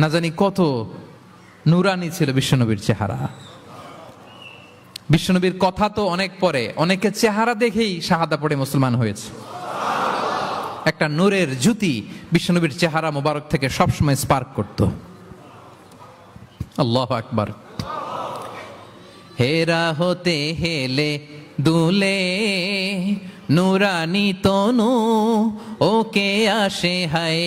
না জানি কত নুরানি ছিল বিশ্বনবীর চেহারা। বিশ্বনবীর কথা তো অনেক পরে, অনেকে চেহারা দেখেই শাহাদা পড়ে মুসলমান হয়েছে। একটা নূরের জ্যোতি বিশ্বনবীর চেহারা মোবারক থেকে সবসময় স্পার্ক করত। আল্লাহু আকবার। হেরা হতে হেলে দুলে নুরানি তনু ওকে আসে হায়,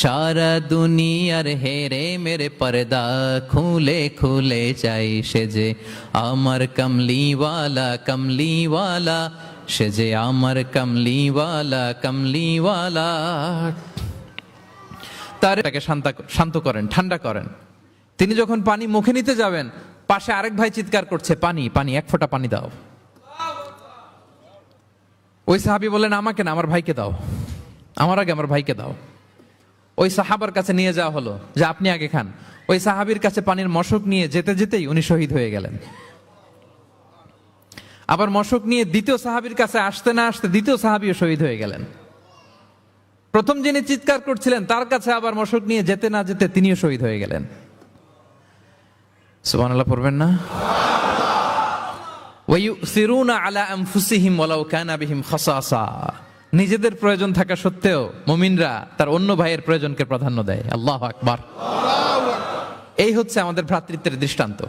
সারা দুনিয়ার হেরে মেরে পর্দা খুলে খুলে চাই সে যে আমার কমলিওয়ালা কমলিওয়ালা, সে যে আমার কমলিওয়ালা কমলিওয়ালা। তাকে শান্ত করেন, ঠান্ডা করেন। তিনি যখন পানি মুখে নিতে যাবেন, পাশে আরেক ভাই চিৎকার করছে, পানি পানি, এক ফোঁটা পানি দাও। ওই সাহাবী বললেন, আমাকে না, আমার ভাইকে দাও, আমার আগে আমার ভাইকে দাও। ওই সাহাবার কাছে নিয়ে যাওয়া হলো যে আপনি আগে খান। ওই সাহাবীর কাছে পানির মশক নিয়ে যেতে যেতেই উনি শহীদ হয়ে গেলেন। আবার মশক নিয়ে দ্বিতীয় সাহাবীর কাছে আসতে না আসতে দ্বিতীয় সাহাবীও শহীদ হয়ে গেলেন। প্রথম যিনি চিৎকার করছিলেন তার কাছে আবার মশক নিয়ে যেতে না যেতে তিনিও শহীদ হয়ে গেলেন। সুবহানাল্লাহ পড়বেন না? ওয়ায়ুসিরুনা আলা আনফুসিহিম ওয়ালাউ কানা বিহিম খাসাসা। নিজেদের প্রয়োজন থাকা সত্ত্বেও মুমিনরা তার অন্য ভাইয়ের প্রয়োজনকে প্রাধান্য দেয়। আল্লাহু আকবার। এই হচ্ছে আমাদের ভ্রাতৃত্বের দৃষ্টান্ত।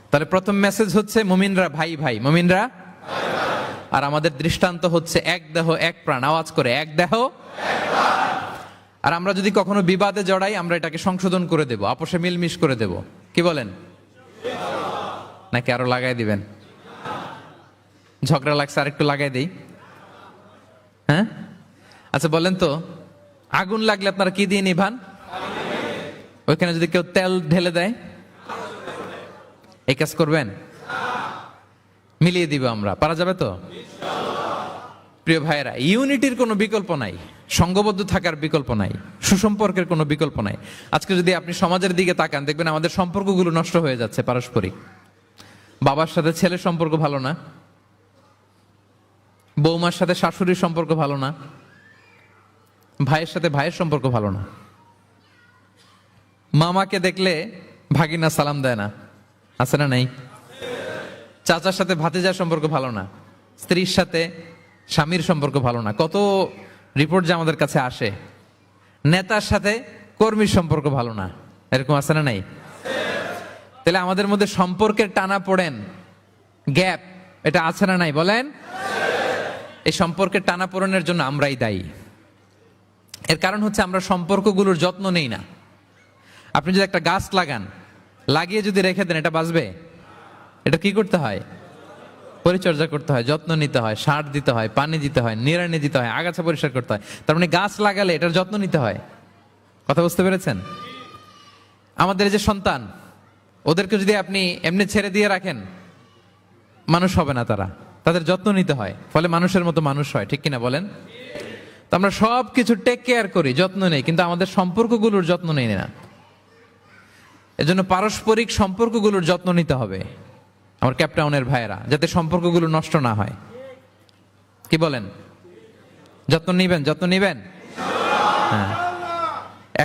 তাহলে প্রথম মেসেজ হচ্ছে মুমিনরা ভাই ভাই, মুমিনরা আর আমাদের দৃষ্টান্ত হচ্ছে এক দেহ এক প্রাণ। আওয়াজ করে, এক দেহ এক প্রাণ। আর আমরা যদি কখনো বিবাদে জড়াই, আমরা এটাকে সংশোধন করে দেব, আপোষে মিলমিশ করে দেব। কি বলেন? নাকি আরো লাগাই দিবেন? ঝগড়া লাগছে, আর একটু লাগাই দেই। হ্যাঁ, আচ্ছা বলেন তো, আগুন লাগলে আপনারা কি দিয়ে নিভান? ওইখানে যদি কেউ তেল ঢেলে দেয়, এই কাজ করবেন? মিলিয়ে দিব আমরা, পারা যাবে তো? প্রিয় ভাইয়েরা, ইউনিটির কোনো বিকল্প নাই, সংঘবদ্ধ থাকার বিকল্প নাই, সুসম্পর্কের কোনো বিকল্প নাই। আজকে যদি আপনি সমাজের দিকে তাকান, দেখবেন আমাদের সম্পর্কগুলো নষ্ট হয়ে যাচ্ছে পারস্পরিক। বাবার সাথে ছেলের সম্পর্ক ভালো না, বৌমার সাথে শাশুড়ির সম্পর্ক ভালো না, ভাইয়ের সাথে ভাইয়ের সম্পর্ক ভালো না, মামাকে দেখলে ভাগিনা সালাম দেয় না, আছে না? নাই? চাচার সাথে ভাতিজার সম্পর্ক ভালো না, স্ত্রীর সাথে স্বামীর সম্পর্ক ভালো না। কত রিপোর্ট যে আমাদের কাছে আসে। নেতার সাথে কর্মীর সম্পর্ক ভালো না, এরকম আছে না? নাই? তাহলে আমাদের মধ্যে সম্পর্কের টানা পড়েন, গ্যাপ, এটা আছে না? নাই বলেন? এই সম্পর্কের টানা পড়েনের জন্য আমরাই দায়ী। এর কারণ হচ্ছে আমরা সম্পর্কগুলোর যত্ন নেই না। আপনি যদি একটা গাছ লাগান, লাগিয়ে যদি রেখে দেন, এটা বাঁচবে? এটা কি করতে হয়? পরিচর্যা করতে হয়, যত্ন নিতে হয়, সার দিতে হয়, পানি দিতে হয়, নিড়ানি দিতে হয়, আগাছা পরিষ্কার করতে হয়। তার মানে গাছ লাগালে এটার যত্ন নিতে হয়। কথা বুঝতে পেরেছেন? আমাদের যে সন্তান, ওদেরকে যদি আপনি এমনি ছেড়ে দিয়ে রাখেন, মানুষ হবে না তারা, তাদের যত্ন নিতে হয়, ফলে মানুষের মতো মানুষ হয়। ঠিক কিনা বলেন? তো আমরা সব কিছু টেক কেয়ার করি, যত্ন নেই, কিন্তু আমাদের সম্পর্কগুলোর যত্ন নেই না। এজন্য পারস্পরিক সম্পর্কগুলোর যত্ন নিতে হবে আমার ক্যাপটাউনের ভাইয়েরা, যাতে সম্পর্কগুলো নষ্ট না হয়। কি বলেন? যত্ন নিবেন? যত্ন নিবেন? হ্যাঁ।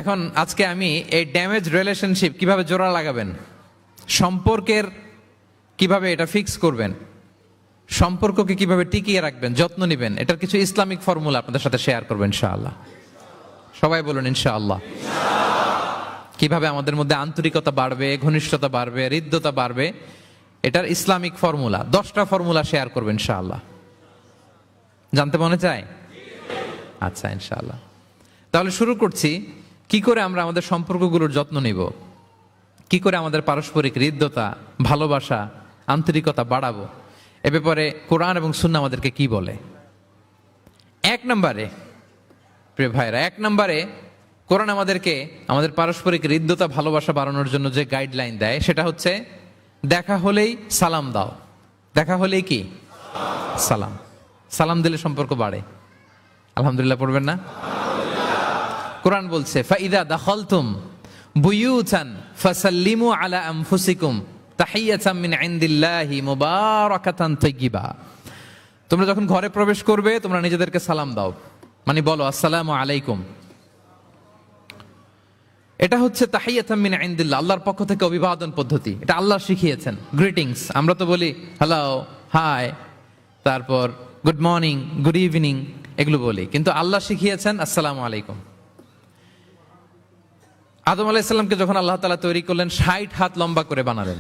এখন আজকে আমি এই ড্যামেজ রিলেশনশিপ কিভাবে জোড়া লাগাবেন, সম্পর্কের কিভাবে এটা ফিক্স করবেন, সম্পর্ককে কিভাবে টিকিয়ে রাখবেন, যত্ন নিবেন, এটার কিছু ইসলামিক ফর্মুলা আপনাদের সাথে শেয়ার করবেন ইনশাআল্লাহ। সবাই বলুন ইনশাআল্লাহ। কিভাবে আমাদের মধ্যে আন্তরিকতা বাড়বে, ঘনিষ্ঠতা বাড়বে, হৃদ্যতা বাড়বে, এটার ইসলামিক ফর্মুলা, 10টা ফর্মুলা শেয়ার করবেন ইনশাআল্লাহ। জানতে মনে চায়? আচ্ছা ইনশাআল্লাহ। তাহলে শুরু করছি, কি করে আমরা আমাদের সম্পর্কগুলোর যত্ন নিব, কি করে আমাদের পারস্পরিক হৃদ্যতা, ভালোবাসা, আন্তরিকতা বাড়াবো, এ ব্যাপারে কোরআন এবং সুন্নাহ আমাদেরকে কি বলে। এক নম্বরে, প্রিয় ভাইরা, এক নম্বরে কোরআন আমাদেরকে আমাদের পারস্পরিক হৃদ্যতা, ভালোবাসা বাড়ানোর জন্য যে গাইডলাইন দেয়, সেটা হচ্ছে দেখা হলেই সালাম দাও। দেখা হলেই কি? সালাম। সালাম দিলে সম্পর্ক বাড়ে। আলহামদুলিল্লাহ পড়বেন না? কোরআন বলছে, ফাইদা দাখালতুম বুয়ুতান ফাসাল্লিমু আলা আনফুসিকুম তাহিয়াতাম মিন ইনদিল্লাহি মুবারাকাতান তাইয়্যিবা। তোমরা যখন ঘরে প্রবেশ করবে, তোমরা নিজেদেরকে সালাম দাও, মানে বলো আসসালামু আলাইকুম। এটা হচ্ছে তাহিয়াতুম মিন ইনদিল্লাহ, আল্লাহর পক্ষ থেকে অভিবাদন পদ্ধতি। এটা আল্লাহ শিখিয়েছেন। গ্রিটিংস আমরা তো বলি হ্যালো, হাই, তারপর গুড মর্নিং, গুড ইভিনিং, এগুলো বলি, কিন্তু আল্লাহ শিখিয়েছেন আসসালামু আলাইকুম। আদম আলাইহিস সালামকে যখন আল্লাহ তাআলা তৈরি করলেন 60 হাত লম্বা করে বানালেন।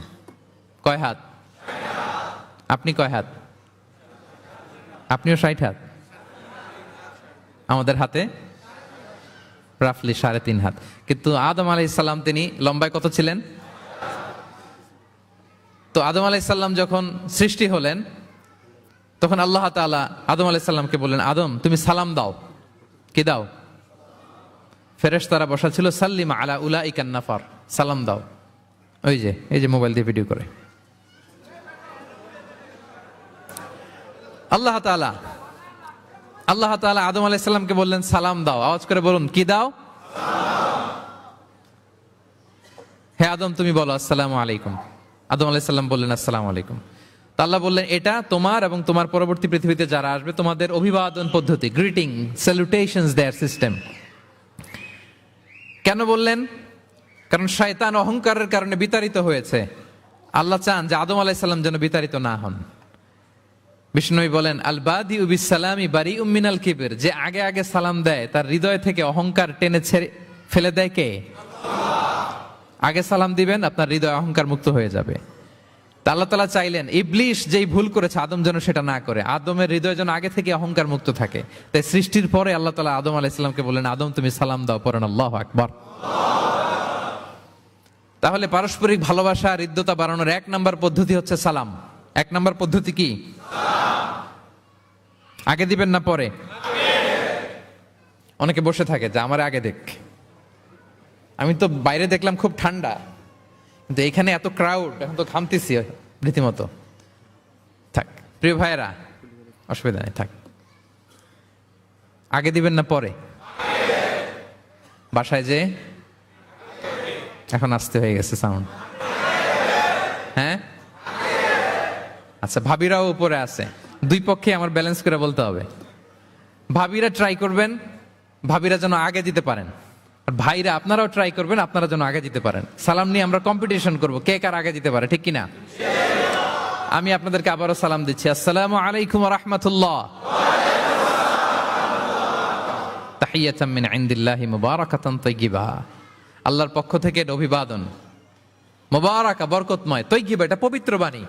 কয় হাত? আপনি কয় হাত? আপনিও 60 হাত। আমাদের হাতে রাফলি 3.5 হাত। কিন্তু আদম আলাইহিস সালাম তিনি লম্বায় কত ছিলেন? তো আদম আলাইহিস সালাম যখন সৃষ্টি হলেন তখন আল্লাহ তাআলা আদম আলাইহিস সালামকে বললেন, আদম তুমি সালাম দাও। কি দাও? ফেরেশতারা বসা ছিল, সাল্লিম আলা উলাইকান নাফার, সালাম দাও। এই যে মোবাইল দিয়ে ভিডিও করে আল্লাহ তাআলা আদম আলাইহিস সালামকে বললেন সালাম দাও। আওয়াজ করে বলুন, কি দাও? হে আদম তুমি বলো আসসালামু আলাইকুম। আদম আলাইহিস সালাম বললেন আসসালামু আলাইকুম। তা আল্লাহ বললেন, এটা তোমার এবং তোমার পরবর্তী পৃথিবীতে যারা আসবে তোমাদের অভিবাদন পদ্ধতি, গ্রিটিং, স্যালুটেশনস দেয়ার সিস্টেম। কেন বললেন? কারণ শয়তান অহংকারের কারণে বিতাড়িত হয়েছে। আল্লাহ চান যে আদম আলাইহিস সালাম যেন বিতাড়িত না হন। বিষ্ণু বলেন, আল বাদিউ বিস সালামি বারিউম মিনাল কিবর, যে আগে আগে সালাম দেয় তার হৃদয় থেকে অহংকার টেনে ছেড়ে ফেলে দেয় কে? আগে সালাম দিবেন, আপনার হৃদয় অহংকার মুক্ত হয়ে যাবে। তা আল্লাহ তাআলা চাইলেন ইবলিশ যেই ভুল করেছে আদম যেন সেটা না করে, আদমের হৃদয় যেন আগে থেকে অহংকার মুক্ত থাকে। তাই সৃষ্টির পরে আল্লাহ তাআলা আদম আলাইহিস সালামকে বললেন, আদম তুমি সালাম দাও। পড়েন আল্লাহু আকবার। তাহলে পারস্পরিক ভালোবাসা, হৃদ্যতা বাড়ানোর 1 নম্বর পদ্ধতি হচ্ছে সালাম। 1 নম্বর পদ্ধতি কি? আগে দিবেন না পরে? অনেকে বসে থাকে যে আমার আগে দেখ। আমি তো বাইরে দেখলাম খুব ঠান্ডা, কিন্তু এখানে এত ক্রাউড, এখন তো ঘামতেছি রীতিমতো। থাক প্রিয় ভাইয়েরা, অসুবিধা নেই, থাক। আগে দিবেন না পরে? বাসায় যে এখন আসতে হয়ে গেছে সাউন্ড। হ্যাঁ আচ্ছা, ভাবিরাও উপরে আছে। দুই পক্ষে আমার ব্যালেন্স করে বলতে হবে। ভাবিরা ট্রাই করবেন ভাবিরা যেন আগে দিতে পারেন, আর ভাইরা আপনারাও ট্রাই করবেন আপনারা যেন আগে দিতে পারেন। সালাম নিয়ে আমরা কম্পিটিশন করব, কে কার আগে দিতে পারে, ঠিক কিনা? আমি আপনাদেরকে আবারও সালাম দিচ্ছি, আসসালামু আলাইকুম ওয়া রাহমাতুল্লাহ। তাহিয়াতাম মিন ইনদিল্লাহি মুবারাকাতান তাইয়্যিবা, আল্লাহর পক্ষ থেকে এটা অভিবাদন, মুবারাকা, বরকতময়, তাইয়্যিবা, এটা পবিত্র বাণী,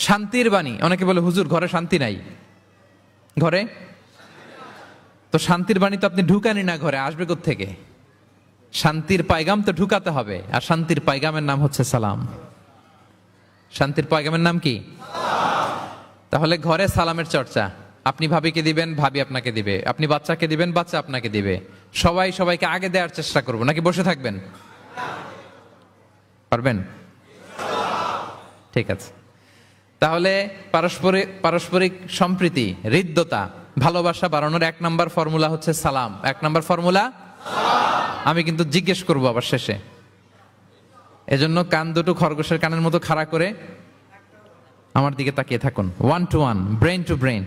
শান্তির বাণী। অনেকে বলে হুজুর ঘরে শান্তি নাই। ঘরে তো শান্তির বাণী তো আপনি ঢুকানি না, ঘরে আসবে কোত্থেকে? শান্তির পায়গাম তো ঢুকাতে হবে, আর শান্তির পায়গামের নাম হচ্ছে সালাম। শান্তির পায়গামের নাম কি? তাহলে ঘরে সালামের চর্চা। আপনি ভাবিকে দিবেন, ভাবি আপনাকে দিবে। আপনি বাচ্চাকে দিবেন, বাচ্চা আপনাকে দিবে। সবাই সবাইকে আগে দেওয়ার চেষ্টা করবো, নাকি বসে থাকবেন? পারবেন? ঠিক আছে। তাহলে পারস্পরিক সম্প্রীতি, হৃদ্যতা, ভালোবাসা বাড়ানোর 1 নম্বর ফর্মুলা হচ্ছে সালাম। 1 নম্বর ফর্মুলা। আমি কিন্তু জিজ্ঞেস করবো আবার শেষে, এজন্য কান দুটো খরগোশের কানের মতো খাড়া করে আমার দিকে তাকিয়ে থাকুন। 1 to 1, brain to brain.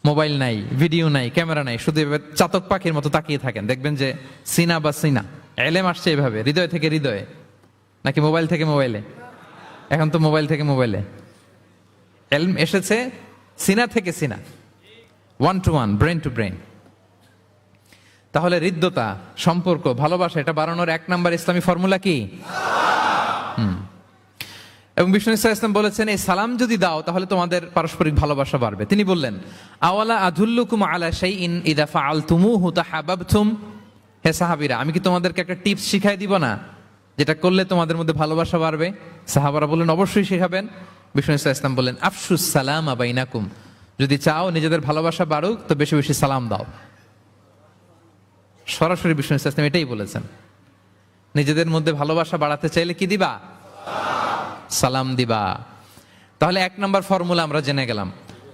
Mobile নাই, ভিডিও নাই, ক্যামেরা নাই, শুধু এভাবে চাতক পাখির মতো তাকিয়ে থাকেন, দেখবেন যে সিনা বা সিনা এলেম আসছে এভাবে, হৃদয় থেকে হৃদয়ে, নাকি মোবাইল থেকে মোবাইলে? এখন তো মোবাইল থেকে মোবাইলে এলম এসেছে, সিনা থেকে সিনা। 1 to 1, ব্রেন টু ব্রেন। তাহলে হৃদ্যতা, সম্পর্ক, ভালোবাসা, এটা বাড়ানোর 1 নম্বর ইসলামী ফর্মুলা কি? এবং বিষ্ণু ইসা ইসলাম বলেছেন, এই সালাম যদি দাও তাহলে তোমাদের পারস্পরিক ভালোবাসা বাড়বে। তিনি বললেন, আওয়ালা আদুল্লুকুম আলা শাইইন ইযা ফাআলতুমুহু তাহাব্বাবতুম। হে সাহাবীরা, আমি কি তোমাদেরকে একটা টিপস শিখাই দিব না, যেটা করলে তোমাদের মধ্যে ভালোবাসা বাড়বে? সাহাবারা বললেন, অবশ্যই শেখাবেন। বিষ্ণু ইসা ইসলাম বললেন, আফশুস সালামা বাইনাকুম, যদি চাও নিজেদের ভালোবাসা বাড়ুক তো বেশি বেশি সালাম দাও। সরাসরি বিষ্ণু ইসা ইসলাম এটাই বলেছেন। নিজেদের মধ্যে ভালোবাসা বাড়াতে চাইলে কি দিবা? সালাম দিবা। তাহলে 1 নম্বর ফর্মুলা আমরা জেনে গেলাম।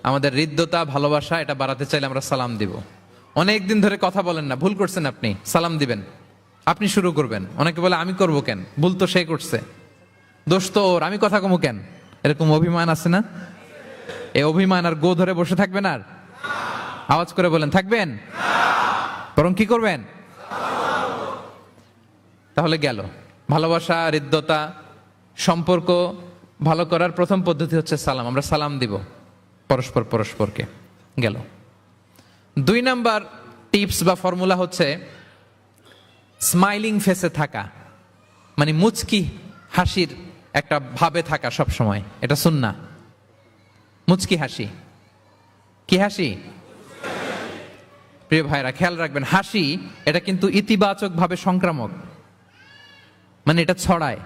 আমাদের হৃদ্যতা, ভালোবাসা এটা বাড়াতে চাইলে আমরা সালাম দিব। অনেক দিন ধরে কথা বলেন না, ভুল করছেন আপনি, সালাম দিবেন। আপনি শুরু করবেন। অনেকে বলে আমি করব কেন, ভুল তো সে করছে, দোষ তো ওর, আমি কথা কমু কেন? এরকম অভিমান আছে না? এই অভিমান আর গো ধরে বসে থাকবেন? আর আওয়াজ করে বলেন, থাকবেন? বরং কি করবেন? তাহলে গেল। ভালোবাসা, হৃদ্যতা, সম্পর্ক ভালো করার প্রথম পদ্ধতি হচ্ছে সালাম। আমরা সালাম দিব পরস্পর পরস্পরকে, গেল। 2 নাম্বার টিপস বা ফর্মুলা হচ্ছে স্মাইলিং ফেসে থাকা, মানে মুচকি হাসির একটা ভাবে থাকা সব সময়। এটা সুন্নাহ। মুচকি হাসি, কি হাসি? প্রিয় ভাইরা খেয়াল রাখবেন, হাসি এটা কিন্তু ইতিবাচক ভাবে সংক্রামক, মানে এটা ছড়ায়।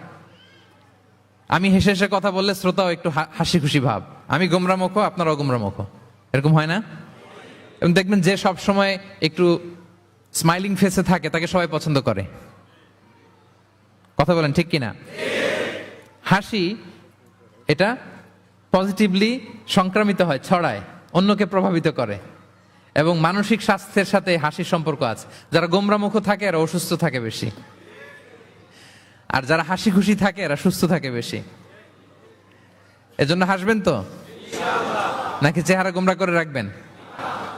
আমি হেসে হেসে কথা বললে শ্রোতাও একটু হাসি খুশি ভাব, আমি গোমরামুখ, আপনারাও গোমরামুখ, এরকম হয় না? এবং দেখবেন যে সব সময় একটু স্মাইলিং ফেসে থাকে তাকে সবাই পছন্দ করে। কথা বলেন ঠিক কিনা? হাসি এটা পজিটিভলি সংক্রামিত হয়, ছড়ায়, অন্যকে প্রভাবিত করে, এবং মানসিক স্বাস্থ্যের সাথে হাসির সম্পর্ক আছে। যারা গোমরামুখ থাকে এরা অসুস্থ থাকে বেশি, আর যারা হাসি খুশি থাকে এরা সুস্থ থাকে বেশি। এজন্য হাসবেন তো, নাকি চেহারা গোমরা করে রাখবেন?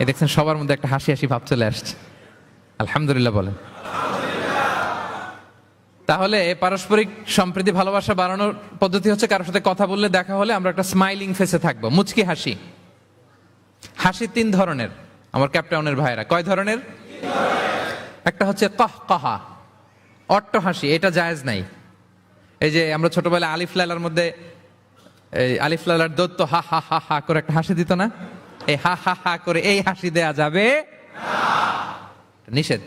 এ দেখছেন সবার মধ্যে একটা হাসি হাসি ভাব চলে আসছে, আলহামদুলিল্লাহ বলেন। তাহলে পারস্পরিক সম্প্রীতি, ভালোবাসা বাড়ানোর পদ্ধতি হচ্ছে কারোর সাথে কথা বললে, দেখা হলে আমরা একটা স্মাইলিং ফেসে থাকবো, মুচকি হাসি। হাসি 3 ধরনের আমার ক্যাপটাউনের ভাইরা। কয় ধরনের? একটা হচ্ছে কাহকাহা, অট্ট হাসি, এটা জায়েজ নাই। এই যে আমরা ছোটবেলায় আলিফ লালার মধ্যে, এই আলিফ লালার দত্ত হা হা হা হা করে একটা হাসি দিত না? এই হা হা হা করে এই হাসি দেয়া যাবে না, নিষেধ।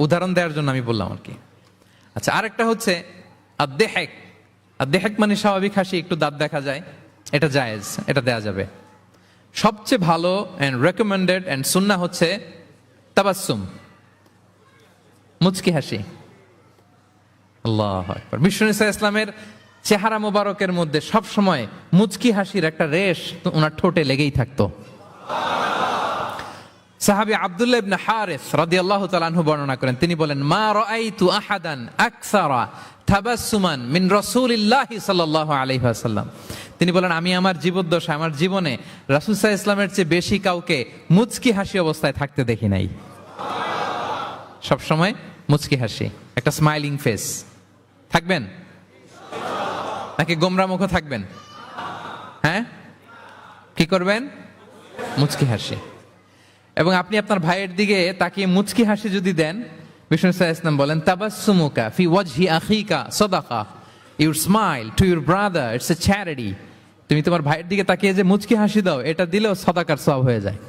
উদাহরণ দেওয়ার জন্য আমি বললাম আর কি। আচ্ছা, আরেকটা হচ্ছে আদ-দেহেক। আদ-দেহেক মানে স্বাভাবিক হাসি, একটু দাঁত দেখা যায়, এটা জায়েজ, এটা দেয়া যাবে। সবচেয়ে ভালো এন্ড রেকমেন্ডেড এন্ড সুন্নাহ হচ্ছে তাবাসসুম, মুচকি হাসি। আল্লাহু আকবার। বিষ্ণু ইসলামের চেহারা মোবারকের মধ্যে সব সময় মুচকি হাসির একটা রেশ ওনার ঠোঁটে লেগেই থাকতো। সাহাবী আব্দুল্লাহ ইবনে হারিস রাদিয়াল্লাহু তাআলা আনহু বর্ণনা করেন, তিনি বলেন, মা রাআইতু আহাদান আকসারা তাবাসসুমান মিন রাসূলিল্লাহি সাল্লাল্লাহু আলাইহি ওয়াসাল্লাম। তিনি বলেন, আমি আমার জীবদ্দশায়, আমার জীবনে রাসূল সাল্লাল্লাহু আলাইহি ওয়াসাল্লামের চেয়ে বেশি কাউকে মুচকি হাসি অবস্থায় থাকতে দেখি নাই। সব সময় মুচকি হাসি, একটা স্মাইলিং ফেস থাকবেন, নাকি গোমরা মুখ থাকবেন? হ্যাঁ, কি করবেন? মুচকি হাসি। এবং আপনি আপনার ভাইয়ের দিকে তাকিয়ে মুচকি হাসি যদি দেন, বিষ্ণু সাল্লাল্লাহু আলাইহি ওয়াসাল্লাম বলেন, তাবাসসুমুকা ফি ওয়াজহি আখিকা সাদাকা, your smile to your brother it's a charity. তুমি তোমার ভাইয়ের দিকে তাকিয়ে যে মুচকি হাসি দাও, এটা দিলেও সাদাকার সওয়াব হয়ে যায়।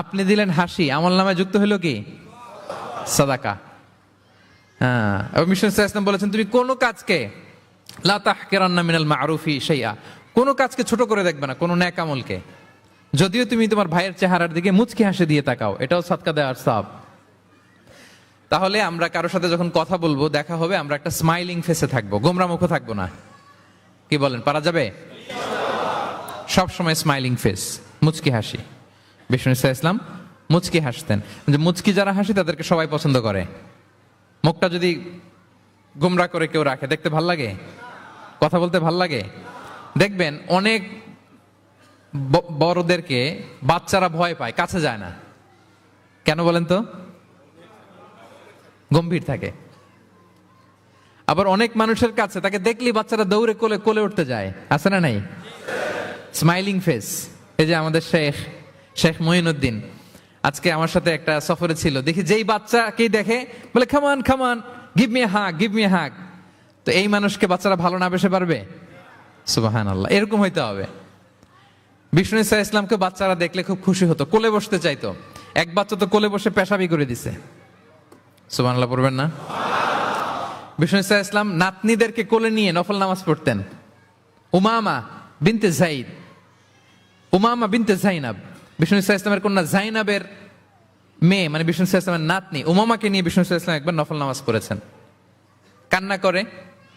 আপনি দিলেন হাসি, আমলনামায় যুক্ত হলো কি? সাদাকা। হ্যাঁ, এবং বিষ্ণু সাল্লাল্লাহু আলাইহি ওয়াসাল্লাম বলেছেন, তুমি কোন কাজকে লা তাহকিরান্না মিনাল মা'রুফি শাইআ, কোন কাজকে ছোট করে দেখবে না, কোন নেক আমলকে। যদিও তুমি তোমার ভাইয়ের চেহারার দিকে মুচকি হাসি দিয়ে তাকাও, এটাও সাদকা দেওয়ার সওয়াব। তাহলে আমরা কারোর সাথে যখন কথা বলবো, দেখা হবে, আমরা একটা স্মাইলিং ফেসে থাকবো, গোমরা মুখ থাকবো না। কি বলেন, পারা যাবে? সব সময় স্মাইলিং ফেস, মুচকি হাসি। বিষ্ণু ইসলাম মুচকি হাসতেন, যে মুচকি যারা হাসি তাদেরকে সবাই পছন্দ করে। মুখটা যদি গোমরা করে কেউ রাখে, দেখতে ভাল লাগে, কথা বলতে ভাল লাগে। দেখবেন অনেক বড়দেরকে বাচ্চারা ভয় পায়, কাছে যায় না। কেন বলেন তো? গম্ভীর থাকে। আবার অনেক মানুষের কাছে তাকে দেখলেই বাচ্চারা দৌড়ে কোলে কোলে উঠতে যায়, আছে না নাই? Smiling face. এই যে আমাদের শেখ মঈনুদ্দিন আজকে আমার সাথে একটা সফরে ছিল, দেখি যেই বাচ্চাকেই দেখে বলে, খামান খামান, give me hug, give me hug. তো এই মানুষকে বাচ্চারা ভালো না বেসে পারবে? সুবহানাল্লাহ, এরকম হইতে হবে। বিষ্ণু ইসলামকে বাচ্চারা দেখলে খুব খুশি হতো, কোলে বসতে চাইতো। এক বাচ্চা তো কোলে বসে পেশাবি করে দিছে। সুবহানাল্লাহ পড়বেন না? বিষ্ণু ইসলাম নাতনিদেরকে কোলে নিয়ে নফল নামাজ পড়তেন। উমামা বিনতে যায়েদ, উমামা বিনতে যায়নাব, বিষ্ণু ইসলামের কন্যা যায়নাবের মেয়ে, মানে বিষ্ণু ইসলামের নাতনি উমামাকে নিয়ে বিষ্ণু ইসলাম একবার নফল নামাজ পড়েছেন। কান্না করে,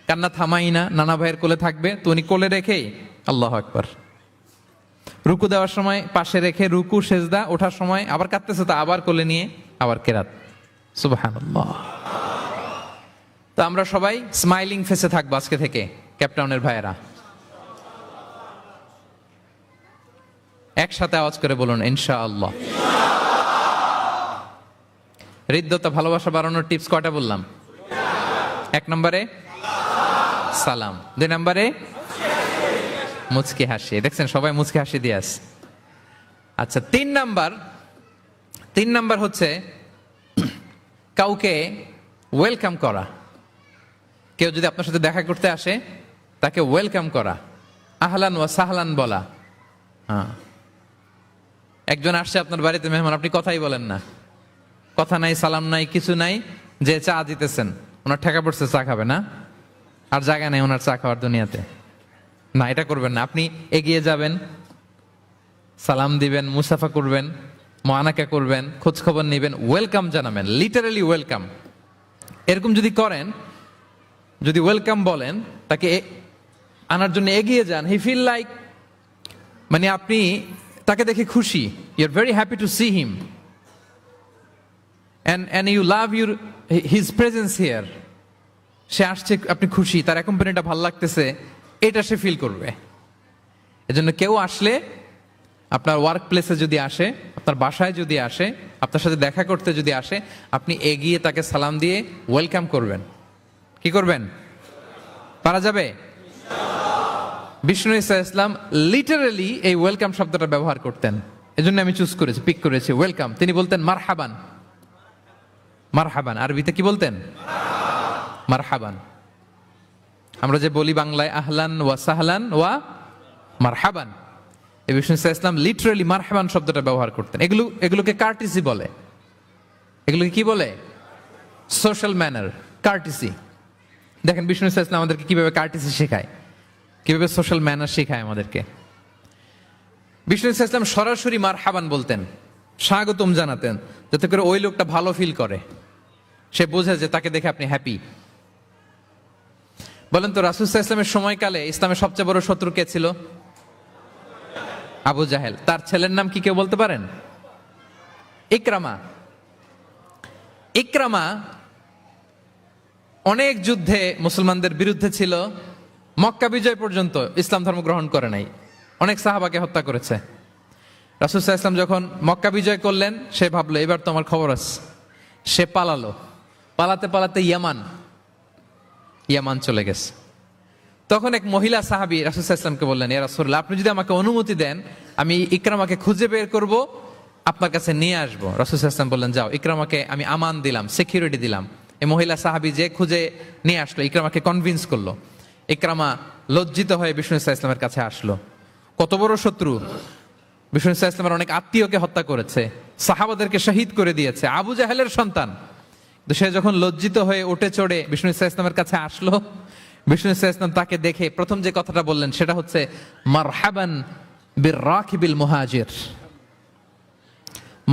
কান্না থামাই না, নানা ভাইয়ের কোলে থাকবে, তো উনি কোলে রেখেই আল্লাহু আকবার, রুকু দেওয়ার সময় পাশে রেখে রুকু সেজদা, ওঠার সময় আবার কাঁদতেছে, তো আবার কোলে নিয়ে আবার কেরাত। সুবহানাল্লাহ। তো আমরা সবাই স্মাইলিং ফেসে থাকবো আজকে থেকে, ক্যাপটাউনের ভাইয়েরা। একসাথে আওয়াজ করে বলুন ইনশাআল্লাহ। হৃদ্যতা ভালোবাসা বাড়ানোর টিপস কয়টা বললাম? 1 নম্বরে সালাম, 2 নম্বরে মুচকি হাসি। দেখছেন সবাই মুচকি হাসি দিয়ে আছে। আচ্ছা, 3 নাম্বার হচ্ছে কাউকে ওয়েলকাম করা। কেউ যদি আপনার সাথে দেখা করতে আসে তাকে ওয়েলকাম করা, আহলান ওয়া সাহলান বলা। হ্যাঁ, একজন আসছে আপনার বাড়িতে মেহমান, আপনি কথাই বলেন না, কথা নাই, সালাম নাই, কিছু নাই, যে চা দিতেছেন, ওনার ঠেকা পড়ছে চা খাবে না, আর জায়গা নেই ওনার চা খাওয়ার দুনিয়াতে। না, এটা করবেন না। আপনি এগিয়ে যাবেন, সালাম দিবেন, মুসাফা করবেন, মুআনাকা করবেন, খোঁজ খবর নেবেন, ওয়েলকাম জানাবেন, লিটারালি ওয়েলকাম। এরকম যদি করেন, যদি ওয়েলকাম বলেন, তাকে আনার জন্য এগিয়ে যান, হি ফিল লাইক, মানে আপনি তাকে দেখে খুশি, you are very happy to see him and you love his presence here. সে আসছে, আপনি খুশি, তার কোম্পানিটা ভালো লাগতেছে, এটা সে ফিল করবে। এজন্য কেউ আসলে, আপনার ওয়ার্ক প্লেসে যদি আসে, আপনার বাসায় যদি আসে, আপনার সাথে দেখা করতে যদি আসে, আপনি এগিয়ে তাকে সালাম দিয়ে ওয়েলকাম করবেন। কি করবেন? পারা যাবে? বিষ্ণু ঈসা ইসলাম লিটারালি এই ওয়েলকাম শব্দটা ব্যবহার করতেন। এজন্য আমি চুজ করেছি, পিক করেছি ওয়েলকাম। তিনি বলতেন মারহাবান। মারহাবান আরবিতে কি বলতেন? মারহাবান। আমরা যে বলি বাংলায় আহলান ওয়া সাহলান ওয়া মারহাবান, এই বিষ্ণু ঈসা ইসলাম লিটারালি মারহাবান শব্দটা ব্যবহার করতেন। এগুলোকে কার্টিসি বলে। এগুলোকে কি বলে? Social manner, কার্টিসি। দেখেন বিষ্ণু ঈসা ইসলাম আমাদেরকে কিভাবে কার্টিসি শেখায়, কিভাবে সোশ্যাল ম্যানার শেখায় আমাদেরকে। বিষ্ণু ঈসা ইসলাম সরাসরি মারহাবান বলতেন, স্বাগতম জানাতেন, যাতে করে ওই লোকটা ভালো ফিল করে, সে বোঝে যে তাকে দেখে আপনি হ্যাপি। বলেন তো, রাসূল সাল্লাল্লাহু আলাইহি ওয়াসাল্লামের সময়কালে ইসলামের সবচেয়ে বড় শত্রু কে ছিল? আবু জাহেল। তার ছেলের নাম কি কেউ বলতে পারেন? ইকরামা। ইকরামা অনেক যুদ্ধে মুসলমানদের বিরুদ্ধে ছিল, মক্কা বিজয় পর্যন্ত ইসলাম ধর্ম গ্রহণ করে নাই, অনেক সাহাবাকে হত্যা করেছে। রাসূল সাল্লাল্লাহু আলাইহি ওয়াসাল্লাম যখন মক্কা বিজয় করলেন, সে ভাবলো এবার তো আমার খবর আছে। সে পালালো, পালাতে পালাতে ইয়ামান চলে গেছে। তখন এক মহিলা সাহাবী রাসূল সাল্লাল্লাহু আলাইহি ওয়াসাল্লামকে বললেন, ইয়া রাসূলুল্লাহ, আপনি যদি আমাকে অনুমতি দেন, আমি ইকরামাকে খুঁজে বের করব, আপনার কাছে নিয়ে আসবো। রাসূল সাল্লাল্লাহু আলাইহি ওয়াসাল্লাম বললেন, যাও, ইকরামাকে আমি আমান দিলাম, সিকিউরিটি দিলাম। এই মহিলা সাহাবী যে খুঁজে নিয়ে আসলো, ইকরামাকে কনভিন্স করলো। ইকরামা লজ্জিত হয়ে বিষ্ণু সাল্লাল্লাহু আলাইহি ওয়াসাল্লামের কাছে আসলো। কত বড় শত্রু! বিষ্ণু সাল্লাল্লাহু আলাইহি ওয়াসাল্লামের অনেক আত্মীয়কে হত্যা করেছে, সাহাবাদেরকে শহীদ করে দিয়েছে, আবু জাহেলের সন্তান। তো সে যখন লজ্জিত হয়ে উঠে চড়ে বিষ্ণু সাল্লাল্লাহু আলাইহি ওয়াসাল্লামের কাছে আসলো, বিষ্ণু সাল্লাল্লাহু আলাইহি ওয়াসাল্লাম তাকে দেখে প্রথম যে কথাটা বললেন সেটা হচ্ছে মারহাবান বির-রাকিবিল মুহাজির।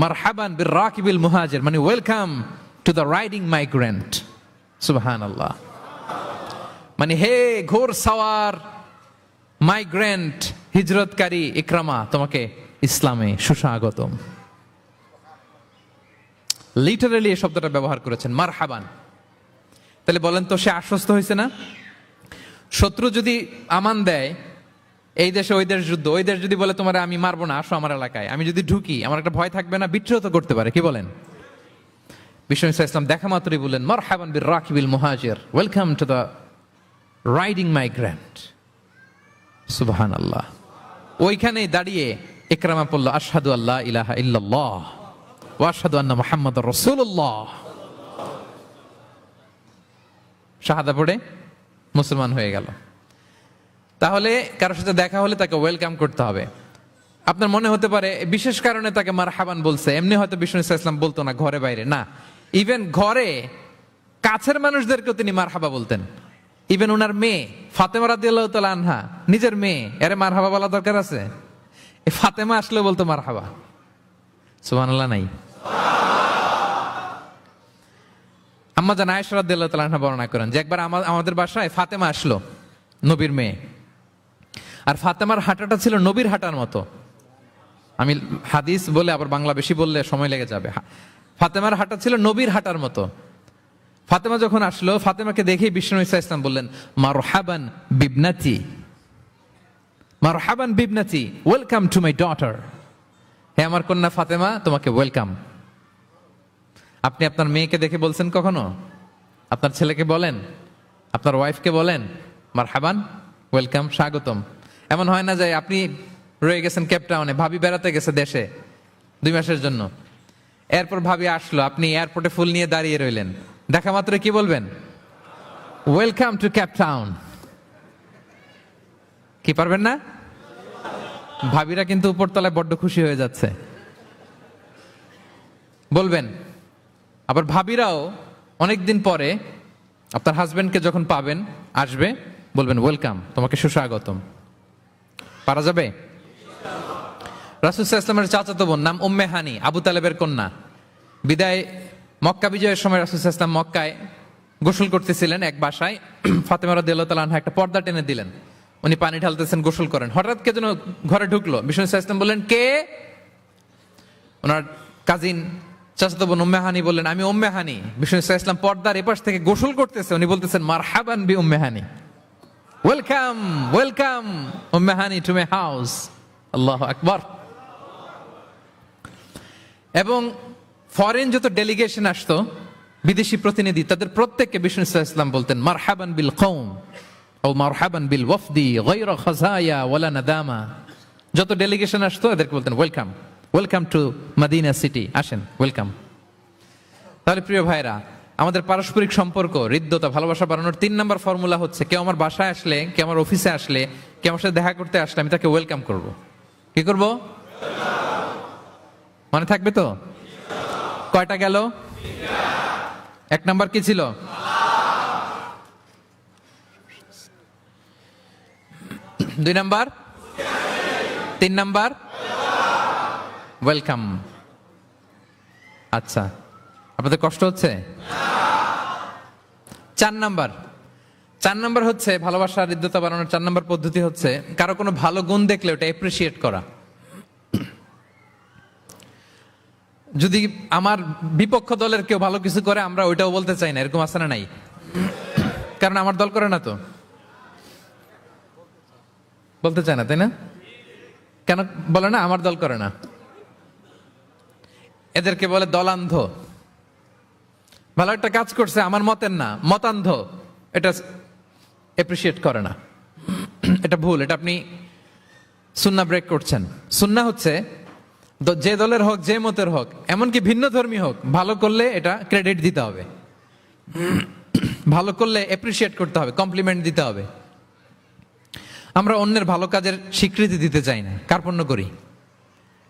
মারহাবান বির-রাকিবিল মুহাজির মানে welcome to the riding migrant. সুবহানাল্লাহ। মানে হে ঘোর সাওয়ার মাইগ্রেন্ট, হিজরতকারী ইকরামা, তোমাকে ইসলামে সুস্বাগতম। লিটারালি এই শব্দটা ব্যবহার করেছেন, মারহাবান। তাহলে বলেন তো, সে আশ্বস্ত হয়েছে না? শত্রু যদি আমান দেয়, এই দেশে ওই দেশ যুদ্ধ, ওই দেশ যদি বলে তোমার আমি মারবো না, আসো আমার এলাকায়, আমি যদি ঢুকি, আমার একটা ভয় থাকবে না? বিদ্রোহ তো করতে পারে, কি বলেন? বিষ্ণু ইসলাম দেখা মাত্রই বললেন মারহাবান বির রাকিবিল মুহাজির, welcome to the riding migrant. সুবহানাল্লাহ। ওইখানেই দাঁড়িয়ে ইকরামা পড়ল আশহাদু আল্লা ইলাহা ইল্লাল্লাহ ওয়া আশহাদু আন্না মুহাম্মাদুর রাসূলুল্লাহ। শাহাদা পড়ে মুসলমান হয়ে গেল। তাহলে কারোর সাথে দেখা হলে তাকে ওয়েলকাম করতে হবে। আপনার মনে হতে পারে বিশেষ কারণে তাকে মারহাবান বলছে, এমনি হয়তো বিষ্ণু ইসলাম বলতো না ঘরে বাইরে। না, ইভেন ঘরে কাছের মানুষদেরকেও তিনি মারহাবা বলতেন। ইভেন ওনার মেয়ে ফাতেমা রাদিয়াল্লাহু তাআলা আনহা, নিজের মেয়ে, এরে মারহাবা বলা দরকার আছে? এই ফাতেমা আসলে বলতো মারহাবা। সুবহানাল্লাহ নাই? আম্মা জান আয়েশা রাদিয়াল্লাহু তাআলা আনহা বর্ণনা করেন যে একবার আমাদের বাসায় ফাতেমা আসলো, নবীর মেয়ে। আর ফাতেমার হাঁটাটা ছিল নবীর হাঁটার মতো। আমি হাদিস বলে আবার বাংলা বেশি বললে সময় লেগে যাবে। ফাতেমার হাঁটা ছিল নবীর হাঁটার মতো। ফাতেমা যখন আসলো, ফাতেমাকে দেখেই বিষ্ণু ইসলাম বললেন মারহাবান বিবনাতি, মারহাবান বিবনাতি, ওয়েলকাম টু মাই ডটার। হে আমার কন্যা ফাতেমা, তোমাকে ওয়েলকাম। আপনি আপনার মেয়েকে দেখে বলছেন কখনো? আপনার ছেলেকে বলেন, আপনার ওয়াইফকে বলেন মারহাবান, ওয়েলকাম, স্বাগতম? এমন হয় না যে আপনি রয়ে গেছেন কেপটাউনে, ভাবি বেড়াতে গেছে দেশে 2 মাসের জন্য, এরপর ভাবি আসলো, আপনি এয়ারপোর্টে ফুল নিয়ে দাঁড়িয়ে রইলেন, দেখা মাত্র কি বলবেন? Welcome to Cape Town. কি পারবেন না? ভাবিরা কিন্তু উপরতলায় বড্ড খুশি হয়ে যাচ্ছে, বলবেন। আবার ভাবিরাও অনেকদিন পরে আপনার হাজবেন্ডকে যখন পাবেন, আসবে, বলবেন ওয়েলকাম, তোমাকে সুস্বাগতম। পারা যাবে? রাসূল সাল্লাল্লাহু আলাইহি ওয়াসাল্লামের চাচাতো বোন নাম উম্মে হানি, আবু তালেবের কন্যা। বিদায় মক্কা বিজয়ের সময় রাসূল সাল্লাল্লাহু আলাইহি ওয়াসাল্লাম মক্কায় গোসল করতেছিলেন এক বাসায়। ফাতেমা রাদিয়াল্লাহু তাআলা আনহা একটা পর্দা টেনে দিলেন, উনি পানি ঢালতেছেন, গোসল করেন। হঠাৎ কে যেন ঘরে ঢুকলো। বিষ্ণু সাল্লাল্লাহু আলাইহি ওয়াসাল্লাম বললেন, কে? ওনার কাজিন চাচাতো বোন উম্মে হানি বললেন, আমি উম্মে হানি। বিষ্ণু সাল্লাল্লাহু আলাইহি ওয়াসাল্লাম পর্দার এপাশ থেকে গোসল করতেছে, উনি বলতেছেন মারহাবান বি উম্মে হানি, welcome, welcome Umm Hani to my house. আল্লাহু আকবার। এবং ফরেন যত ডেলিগেশন আসতো, বিদেশি প্রতিনিধি, তাদের প্রত্যেককে বিষ্ণু সাল্লাল্লাহু আলাইহি ওয়াসাল্লাম বলতেন মারহাবান বিল কওম ও মারহাবান বিল ওয়াফদি গায়রা খাযায়া ওয়ালা নাদামা। যত ডেলিগেশন আসতো এদেরকে বলতেন welcome, welcome to Medina city, আসেন, ওয়েলকাম। তাহলে প্রিয় ভাইরা, আমাদের পারস্পরিক সম্পর্ক, হৃদ্যতা, ভালোবাসা বাড়ানোর 3 নম্বর ফর্মুলা হচ্ছে, কেউ আমার বাসায় আসলে, কেউ আমার অফিসে আসলে, কেউ আমার সাথে দেখা করতে আসলে, আমি তাকে ওয়েলকাম করব। কি করব? মনে থাকবে তো? কয়টা গেল? 1 নাম্বার কি ছিল? 2 নাম্বার, 3 নাম্বার ওয়েলকাম। আচ্ছা, আপনাদের কষ্ট হচ্ছে? 4 নাম্বার হচ্ছে ভালোবাসা হৃদ্যতা বাড়ানোর 4 নাম্বার পদ্ধতি হচ্ছে, কারো কোনো ভালো গুণ দেখলে ওটা এপ্রিসিয়েট করা। যদি আমার বিপক্ষ দলের কেউ ভালো কিছু করে, আমরা ওইটাও বলতে চাই না, এরকম আছে না নাই? কারণ আমার দল করে না, তো বলতে চায় না, তাই না? কেন বলে না? আমার দল করে না। এদেরকে বলে দলান্ধ। ভালো একটা কাজ করছে, আমার মতের না, মতান্ধ, এটা এপ্রিসিয়েট করে না। এটা ভুল, এটা আপনি সুন্নাহ ব্রেক করছেন। সুন্নাহ হচ্ছে যে দলের হোক, যে মতের হোক, এমনকি ভিন্ন ধর্মী হোক, ভালো করলে এটা ক্রেডিট দিতে হবে, ভালো করলে এপ্রিসিয়েট করতে হবে, কমপ্লিমেন্ট দিতে হবে। আমরা অন্যের ভালো কাজের স্বীকৃতি দিতে চাই না, কার্পণ্য করি,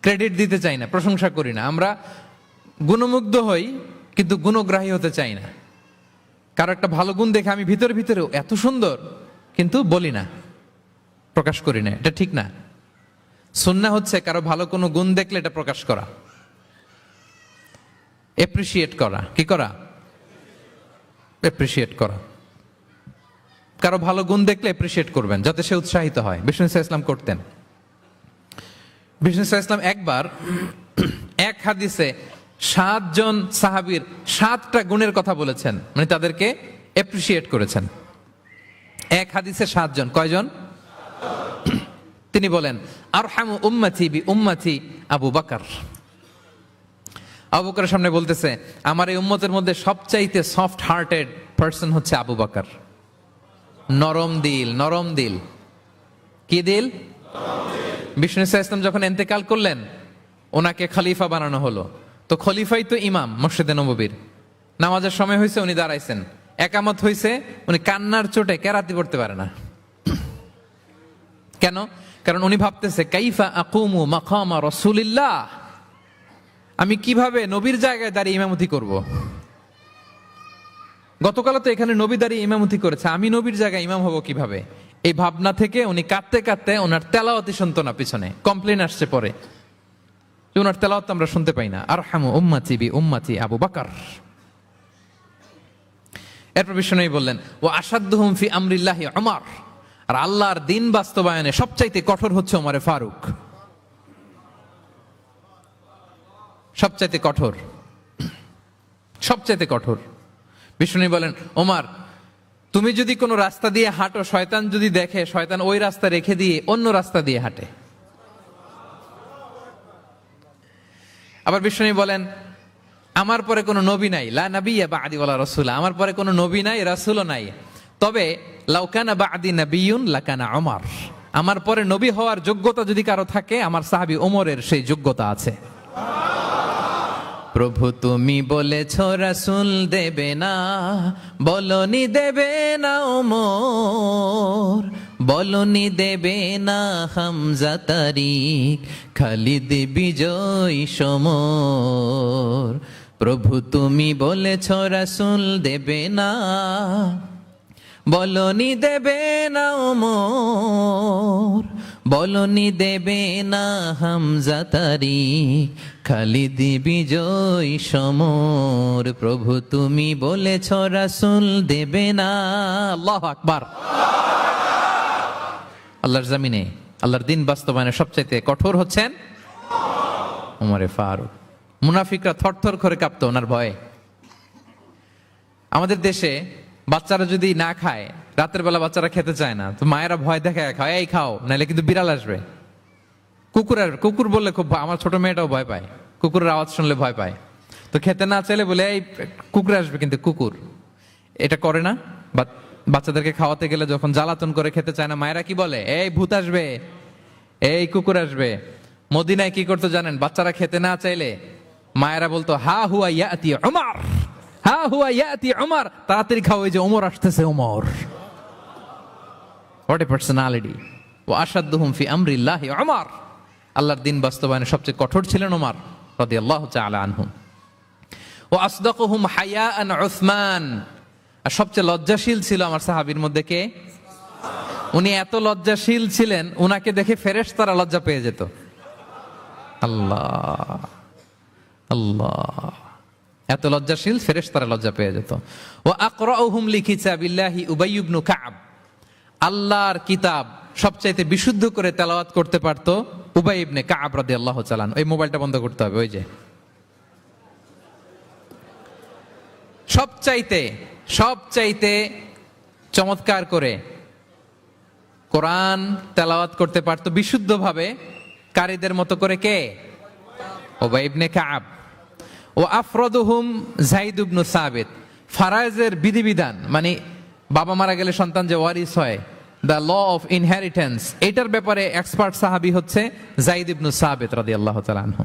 ক্রেডিট দিতে চাই না, প্রশংসা করি না। আমরা গুণমুগ্ধ হই কিন্তু গুণগ্রাহী হতে চাই না। কারো একটা ভালো গুণ দেখে আমি ভিতরে ভিতরেও এত সুন্দর, কিন্তু বলি না, প্রকাশ করি না, এটা ঠিক না। সুন্নাহ হচ্ছে কারো ভালো কোনো গুণ দেখলে এটা প্রকাশ করা, এপ্রিসিয়েট করা। কি করা? এপ্রিসিয়েট করা। কারো ভালো গুণ দেখলে এপ্রিসিয়েট করবেন, যাতে সে উৎসাহিত হয়। বিষ্ণু সাল্লাল্লাহু আলাইহি ওয়াসাল্লাম করতেন। বিষ্ণু সাল্লাল্লাহু আলাইহি ওয়াসাল্লাম একবার এক হাদিসে 7 জন সাহাবীর 7টা গুণের কথা বলেছেন, মানে তাদেরকে এপ্রিসিয়েট করেছেন। এক হাদিসে 7 জন। কয়জন? তিনি বলেন আরহামু উম্মতি বি উম্মতি আবু বকর। আবু বকরের সামনে বলতেছে, আমার এই উম্মতের মধ্যে সবচাইতে সফট হার্টেড পারসন হচ্ছে আবু বকর। নরম দিল, নরম দিল। কি দিল? বিষ্ণু সাল্লাল্লাহু আলাইহি ওয়াসাল্লাম যখন ইন্তেকাল করলেন, ওনাকে খলিফা বানানো হলো। তো খলিফাই তো ইমাম মসজিদে নববীর। নামাজের সময় হয়েছে, উনি দাঁড়াইছেন। একামত হয়েছে, উনি কান্নার চোটে কেরাতি পড়তে পারে না। কেন? কারণ উনি ভাবতেছে কাইফা আকুমু মাকামা রাসূলিল্লাহ, আমি কিভাবে নবীর জায়গায় দাঁড়িয়ে ইমামতি করব। গতকাল তো এখানে নবী দাঁড়িয়ে ইমামতি করেছে, আমি নবীর জায়গায় ইমাম হব কিভাবে? এই ভাবনা থেকে উনি কাঁদতে কাঁদতে, ওনার তেলাওয়াতি শুনতো না, পিছনে কমপ্লেন আসছে পরে, ওনার তেলাওয়াত আমরা শুনতে পাই না। আরহামু উম্মতি বি উম্মতি আবু বকর। এরপর বিষ্ণু বললেন ও আসাদ্দুহুম ফি আমরিল্লাহি উমর, আর আল্লাহর দিন বাস্তবায়নে সবচাইতে কঠোর হচ্ছে ওমরে ফারুক। সবচাইতে কঠোর, সবচাইতে কঠোর। বিষ্ণু বলেন ওমর, তুমি যদি কোনো রাস্তা দিয়ে হাঁটো, শয়তান যদি দেখে, শয়তান ওই রাস্তা রেখে দিয়ে অন্য রাস্তা দিয়ে হাঁটে। আবার বিষ্ণু বলেন আমার পরে কোনো নবী নাই, লা নাবিয়্যা বা'দি ওয়ালা রাসূল, আমার পরে কোনো নবী নাই, রাসূলও নাই। তবে লাউ কানা বা'দি নাবিয়্যুন লাকানা উমর, আমার পরে নবী হওয়ার যোগ্যতা যদি কারো থাকে, আমার সাহাবী ওমরের সেই যোগ্যতা আছে। প্রভু তুমি বলেছ রাসূল দেবে না, বলনি দেবে না ওমর, বলনি দেবে না হামজা তারিক, খালিদ বিজয় সমর। প্রভু তুমি বলেছ রাসূল দেবে না, বলনি দেবে না ওমর, বলনি দেবে না হামজা তারিক, খালিদ বিজয় সমর। প্রভু তুমি বলেছ রাসূল দেবে না। আল্লাহু আকবার। আল্লাহর জমিনে আল্লাহর দিন বাস্তবায়নে সবচাইতে কঠোর হচ্ছেন ওমরে ফারুক। মুনাফিকরা থরথর করে কাঁপতো ওনার ভয়ে। আমাদের দেশে বাচ্চারা যদি না খায়, রাতের বেলা বাচ্চারা খেতে চায় না, তো মায়েরা ভয় দেখায় খাও, এই খাও, নাহলে কিন্তু বিড়াল আসবে, কুকুর আসবে। কুকুর বললে খুব আমার ছোট মেয়েটাও ভয় পায়, কুকুরের আওয়াজ শুনলে ভয় পায়। তো খেতে না চাইলে বলে এই কুকুর আসবে, কিন্তু কুকুর এটা করে না। বাচ্চাদেরকে খাওয়াতে গেলে যখন জ্বালাতন করে খেতে চায় না, মায়েরা কি বলে, এই ভূত আসবে, এই কুকুর আসবে। মদিনায় কি করতো জানেন? বাচ্চারা খেতে না চাইলে মায়েরা বলতো, হা হুয়া ইয়াতি উমর, হা হুয়া ইয়াতি উমর, তাড়াতাড়ি খাও, এই যে ওমর আসতেছে, ওমর। What a personality. ওয়া আশাদ্দুহুম ফি আমরিল্লাহি উমর। আল্লাহর দিন বাস্তবায়নে সবচেয়ে কঠোর ছিলেন ওমর রাদিয়াল্লাহু তাআলা আনহু। ওয়া আসদাকুহুম হায়াআন উসমান। আর সবচেয়ে লজ্জাশীল ছিল আমার সাহাবীর মধ্যে কে? উনি এত লজ্জাশীল ছিলেন, উনাকে দেখে ফেরেশতারা লজ্জা পেয়ে যেত। আল্লাহ আল্লাহ, এত লজ্জাশীল, ফেরেশতারা লজ্জা পেয়ে যেত। ওয়া আকরাউহুম লিকিতাবিল্লাহি উবাই ইবনে কাব। আল্লাহর কিতাব সবচাইতে বিশুদ্ধ করে তেলাওয়াত করতে পারতো উবাই ইবনে কাব রাদিয়াল্লাহু তাআলা। ওই মোবাইলটা বন্ধ করতে হবে, ওই যে সবচাইতে চমৎকার করে কোরআন তেলাওয়াত করতে পারতো বিশুদ্ধভাবে, কারীদের মতো করে কে? উবাই ইবনে কাব। ও আফরাদুহুম যায়েদ ইবনে সাবিত। ফারায়েজের বিধিবিধান, মানে বাবা মারা গেলে সন্তান যে ওয়ারিস হয়, দ্য ল অফ ইনহেরিটেন্স, এটার ব্যাপারে এক্সপার্ট সাহাবী হচ্ছে যায়েদ ইবনে সাবিত রাদিয়াল্লাহু তাআলা আনহু।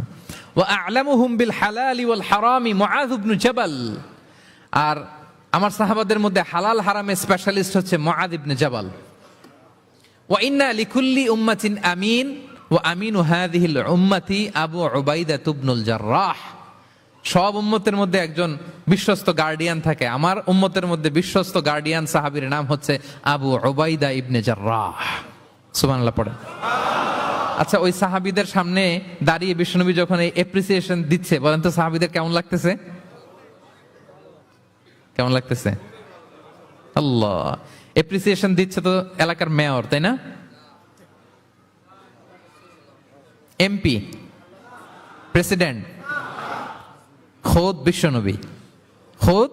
ওয়া আ'লামুহুম বিল হালালি ওয়াল হারামি মুআয ইবনে জাবাল। আর আমার সাহাবাদের মধ্যে হালাল হারামে স্পেশালিস্ট হচ্ছে মুআয ইবনে জাবাল। ওয়া ইন্না লিকুল্লি উম্মাতিন আমিন ওয়া আমিনু হাযিহিল উম্মতি আবু উবাইদা ইবনুল জাররাহ। সব উম্মতের মধ্যে একজন বিশ্বস্ত গার্ডিয়ান থাকে, আমার উম্মতের মধ্যে বিশ্বস্ত গার্ডিয়ান সাহাবীর নাম হচ্ছে আবু উবাইদা ইবনে জাররাহ। সুবহানাল্লাহ পড়ে। আচ্ছা, ওই সাহাবীদের সামনে দাঁড়িয়ে বিশ্বনবী যখন এই অ্যাপ্রিসিয়েশন দিচ্ছে, বলেন তো সাহাবীদের কেমন লাগতেছে? কেমন লাগতেছে? আল্লাহ, অ্যাপ্রিসিয়েশন দিচ্ছে তো এলাকার মেয়র, তাই না? এমপি, প্রেসিডেন্ট, খোদ বিশ্বনবী, খোদ।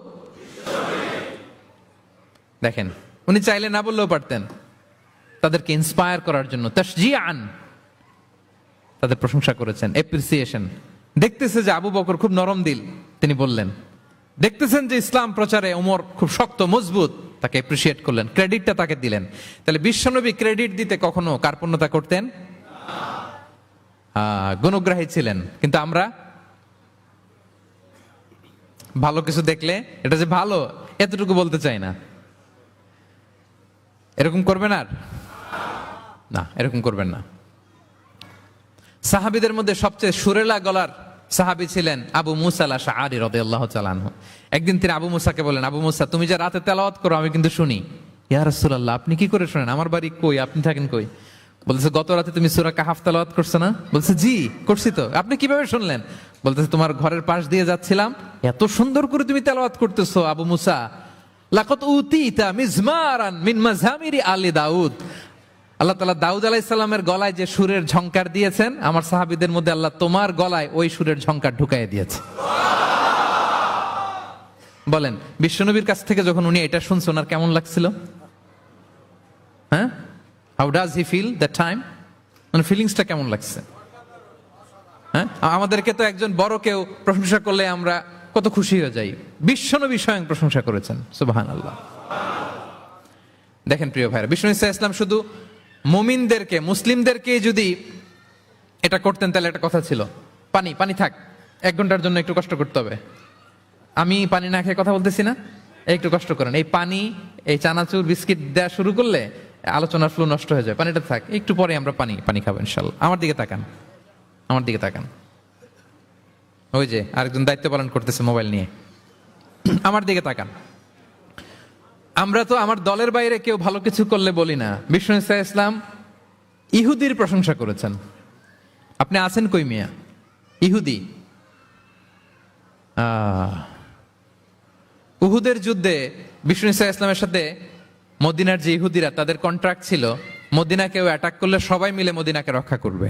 দেখেন, উনি চাইলে না বললেও পারতেন, তাদেরকে ইন্সপায়ার করার জন্য তাশজিআন তাদের প্রশংসা করেছেন, অ্যাপ্রিসিয়েশন। দেখতেছে যে আবু বকর খুব নরম দিল, তিনি বললেন। দেখতেছেন যে ইসলাম প্রচারে ওমর খুব শক্ত মজবুত, তাকে অ্যাপ্রিসিয়েট করলেন, ক্রেডিটটা তাকে দিলেন। তাহলে বিশ্বনবী ক্রেডিট দিতে কখনো কার্পণ্যতা করতেন? গুণগ্রাহী ছিলেন। কিন্তু আমরা ভালো কিছু দেখলে এটা যে ভালো এতটুকু বলতে চাই না। এরকম করবেন আর না, এরকম করবেন না। সাহাবীদের মধ্যে সবচেয়ে সুরেলা গলার সাহাবী ছিলেন আবু মুসা আল আশআরী রাদিয়াল্লাহু তাআলা আনহু। একদিন তিনি আবু মুসাকে বলেন, আবু মুসা, তুমি যে রাতে তেলাওয়াত করো আমি কিন্তু শুনি। ইয়া রাসূলুল্লাহ, আপনি কি করে শুনেন? আমার বাড়ি কই, আপনি থাকেন কই? বলতেছে, গত রাতে তুমি সূরা কাহাফ তেলাওয়াত করছো না? বলছে, জি করছি তো। আপনি কিভাবে শুনলেন? বলতেছে, তোমার ঘরের পাশ দিয়ে যাচ্ছিলাম, এত সুন্দর করে তুমি তেলাওয়াত করতেছো আবু মুসা। লাকাদ উতিতা মিজমারান মিন মাযামিরি আলি দাউদ। আল্লাহ তাআলা দাউদ আলাইহিস সালামের গলায় যে সুরের ঝংকার দিয়েছেন, আমার সাহাবীদের মধ্যে আল্লাহ তোমার গলায় ওই সুরের ঝংকার ঢুকাইয়া দিয়েছে। বলেন, বিশ্বনবীর কাছ থেকে যখন উনি এটা শুনছেন, ওনার কেমন লাগছিল? হ্যাঁ, how does he feel that time? মানে ফিলিংসটা কেমন লাগছে? হ্যাঁ, আমাদেরকে তো একজন বড় কেউ প্রশংসা করলে আমরা কত খুশি হয়ে যাই। বিশ্বনবী স্বয়ং প্রশংসা করেছেন, সুবহানাল্লাহ। দেখেন প্রিয় ভাইরা, বিষ্ণু ইসলাম শুধু মুমিনদেরকে, মুসলিমদেরকে যদি এটা করতেন তাহলে একটা কথা ছিল, পানি পানি থাক, 1 ঘন্টার জন্য একটু কষ্ট করতে হবে। আমি পানি না খেয়ে কথা বলতেছি না, একটু কষ্ট করেন। এই পানি, এই চানাচুর, বিস্কিট দেওয়া শুরু করলে আলোচনার ফ্লো নষ্ট হয়ে যায়। পানিটা থাক, একটু পরে আমরা পানি খাবো ইনশাল্লাহ। আমার দিকে তাকান, আমার দিকে তাকান। ওই যে আরেকজন দায়িত্ব পালন করতেছে মোবাইল নিয়ে, আমার দিকে তাকান। আমরা তো আমার দলের বাইরে কেউ ভালো কিছু করলে বলি না। বিষ্ণু ইসলাম ইহুদির প্রশংসা করেছেন। আপনি আছেন কই মিয়া? ইহুদি উহুদের যুদ্ধে বিষ্ণু ইসলামের সাথে মদিনার যে ইহুদিরা, তাদের কন্ট্রাক্ট ছিল মদিনা কেউ অ্যাটাক করলে সবাই মিলে মদিনাকে রক্ষা করবে।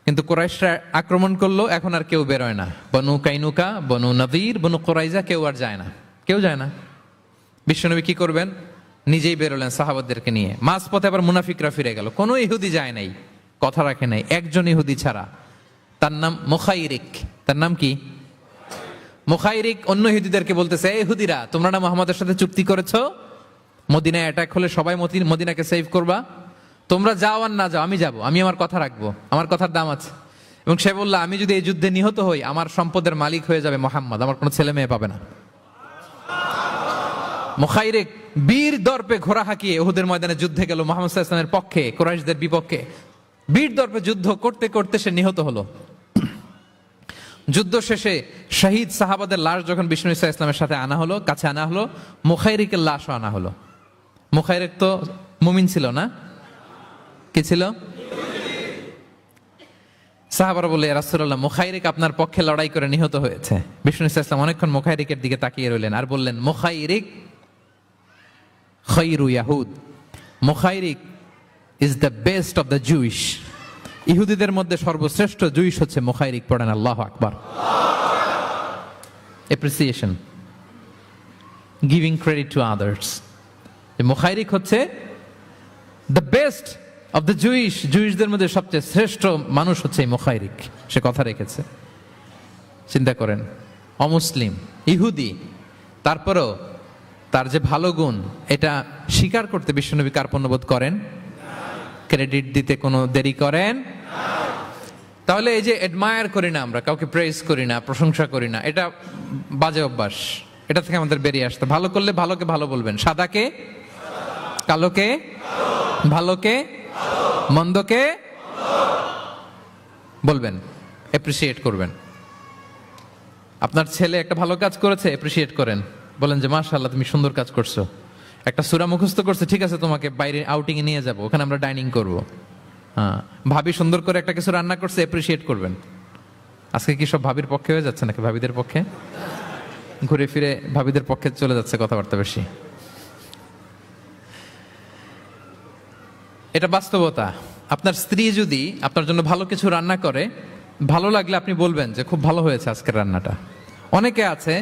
কিন্তু কুরাইশরা আক্রমণ করলো, এখন আর কেউ বেরোয় না। বনু কাইনুকা, বনু নদীর, বনু কুরাইজা কেউ আর যায় না, কেউ যায় না। বিশ্বনবী কি করবেন? নিজেই বেরোলেন সাহাবাদেরকে নিয়ে। মাঝপথে আবার মুনাফিকরা ফিরে গেল, কোনো ইহুদি যায় নাই, কথা রাখে নাই, একজন ইহুদি ছাড়া। তার নাম মুখাইরিক। তার নাম কি? মুখাইরিক। অন্য ইহুদিদেরকে বলতেছে, এই ইহুদিরা, তোমরা না মুহাম্মাদের সাথে চুক্তি করেছো মদিনায় অ্যাটাক হলে সবাই মদিনাকে সেভ করবা, তোমরা যাও আর না যাও, আমি যাব, আমি আমার কথা রাখবো, আমার কথার দাম আছে। এবং সে বলল, আমি যদি এই যুদ্ধে নিহত হই, আমার সম্পদের মালিক হয়ে যাবে মুহাম্মদ, আমার কোনো ছেলে মেয়ে পাবে না। মুখাইরিক বীর দর্পে ঘোড়া হাঁকিয়ে উহুদের ময়দানে যুদ্ধে গেল মুহাম্মদ সাল্লাল্লাহু আলাইহি ওয়াসাল্লামের পক্ষে, কুরাইশদের বিপক্ষে। বীর দর্পে যুদ্ধ করতে করতে সে নিহত হলো। যুদ্ধ শেষে শহীদ সাহাবাদের লাশ যখন বিষ্ণু ইসলামের সাথে আনা হলো, কাছে আনা হলো, মুখাইরিকের লাশও আনা হলো। মুখাইরিক তো মুমিন ছিল না, কি ছিল? সাহাবারা বলে, ইয়া রাসূলুল্লাহ, মুখাইরিক আপনার পক্ষে লড়াই করে নিহত হয়েছে। বিষ্ণু ইসলাম অনেকক্ষণ মুখাইরিকের দিকে তাকিয়ে রইলেন আর বললেন, মুখাইরিক খায়রু ইয়াহুদ, Mukhayriq is the best of the Jewish. ইহুদিদের মধ্যে সর্বশ্রেষ্ঠ জুইশ হচ্ছে মুখাইরিক। পড়েন আল্লাহু আকবার। Appreciation, giving credit to others. Mukhayriq হচ্ছে the best of the Jewish, জুইশদের মধ্যে সবচেয়ে শ্রেষ্ঠ মানুষ হচ্ছে এই মুখাইরিক। সে কথা রেখেছে। চিন্তা করেন, অমুসলিম, ইহুদি, তারপরেও তার যে ভালো গুণ, এটা স্বীকার করতে বিশ্বনবী কার্পণ্যবোধ করেন? ক্রেডিট দিতে কোনো দেরি করেন? তাহলে এই যে অ্যাডমায়ার করি না, আমরা কাউকে প্রেজ করি না, প্রশংসা করি না, এটা বাজে অভ্যাস। এটা থেকে আমাদের বেরিয়ে আসতে। ভালো করলে ভালোকে ভালো বলবেন, সাদাকে কালোকে, ভালোকে মন্দকে বলবেন, অ্যাপ্রিসিয়েট করবেন। আপনার ছেলে একটা ভালো কাজ করেছে, অ্যাপ্রিসিয়েট করেন, বলেন যে মাশাআল্লাহ তুমি সুন্দর কাজ করছো। একটা সূরা মুখস্থ করছে, ঠিক আছে তোমাকে বাইরে আউটিং এ নিয়ে যাব, ওখানে আমরা ডাইনিং করব। হ্যাঁ, ভাবি সুন্দর করে একটা কিছু রান্না করছে, অ্যাপ্রিসিয়েট করবেন। আজকে কি সব ভাবির পক্ষে হয়ে যাচ্ছে নাকি ভাবিদের পক্ষে? ঘুরে ফিরে ভাবিদের পক্ষে চলে যাচ্ছে কথাবার্তা বেশি। এটা বাস্তবতা। আপনার স্ত্রী যদি আপনার জন্য ভালো কিছু রান্না করে, ভালো লাগলে আপনি বলবেন যে খুব ভালো হয়েছে আজকের রান্নাটা। অনেকে আছে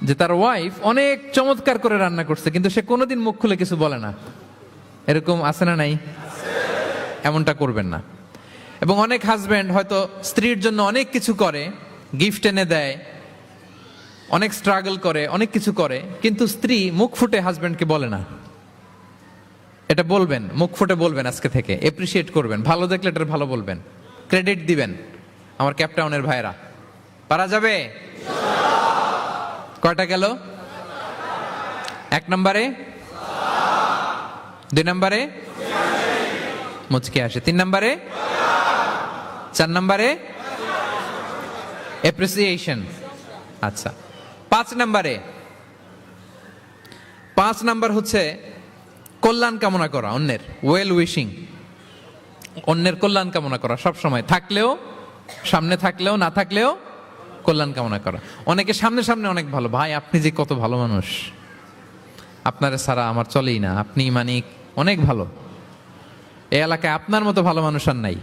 যে তার ওয়াইফ অনেক চমৎকার করে রান্না করছে, কিন্তু সে কোনোদিন মুখ খুলে কিছু বলে না। এরকম আছে না নাই? এমনটা করবেন না। এবং অনেক হাজব্যান্ড হয়তো স্ত্রীর জন্য অনেক কিছু করে, গিফট এনে দেয়, অনেক স্ট্রাগল করে, অনেক কিছু করে, কিন্তু স্ত্রী মুখ ফুটে হাজব্যান্ডকে বলে না। এটা বলবেন, মুখ ফুটে বলবেন আজকে থেকে, এপ্রিসিয়েট করবেন, ভালো দেখলে এটার ভালো বলবেন, ক্রেডিট দিবেন। আমার ক্যাপটাউনের ভাইরা, পারা যাবে? কয়টা গেল? 1 নম্বরে, 2 নম্বরে মুচকে আসে, 3 নম্বরে, 4 নম্বরে অ্যাপ্রিসিয়েশন। আচ্ছা, 5 নম্বরে, 5 নাম্বার হচ্ছে কল্যাণ কামনা করা, অন্যের ওয়েল উইশিং, অন্যের কল্যাণ কামনা করা সব সময়, থাকলেও, সামনে থাকলেও, না থাকলেও কল্যাণ কামনা করা। অনেকে সামনে সামনে অনেক ভালো, ভাই আপনি যে কত ভালো মানুষ, আপনার ছাড়া আমার চলেই না, আপনি মানে অনেক ভালো, এই এলাকায় আপনার মতো ভালো মানুষ আর নাই।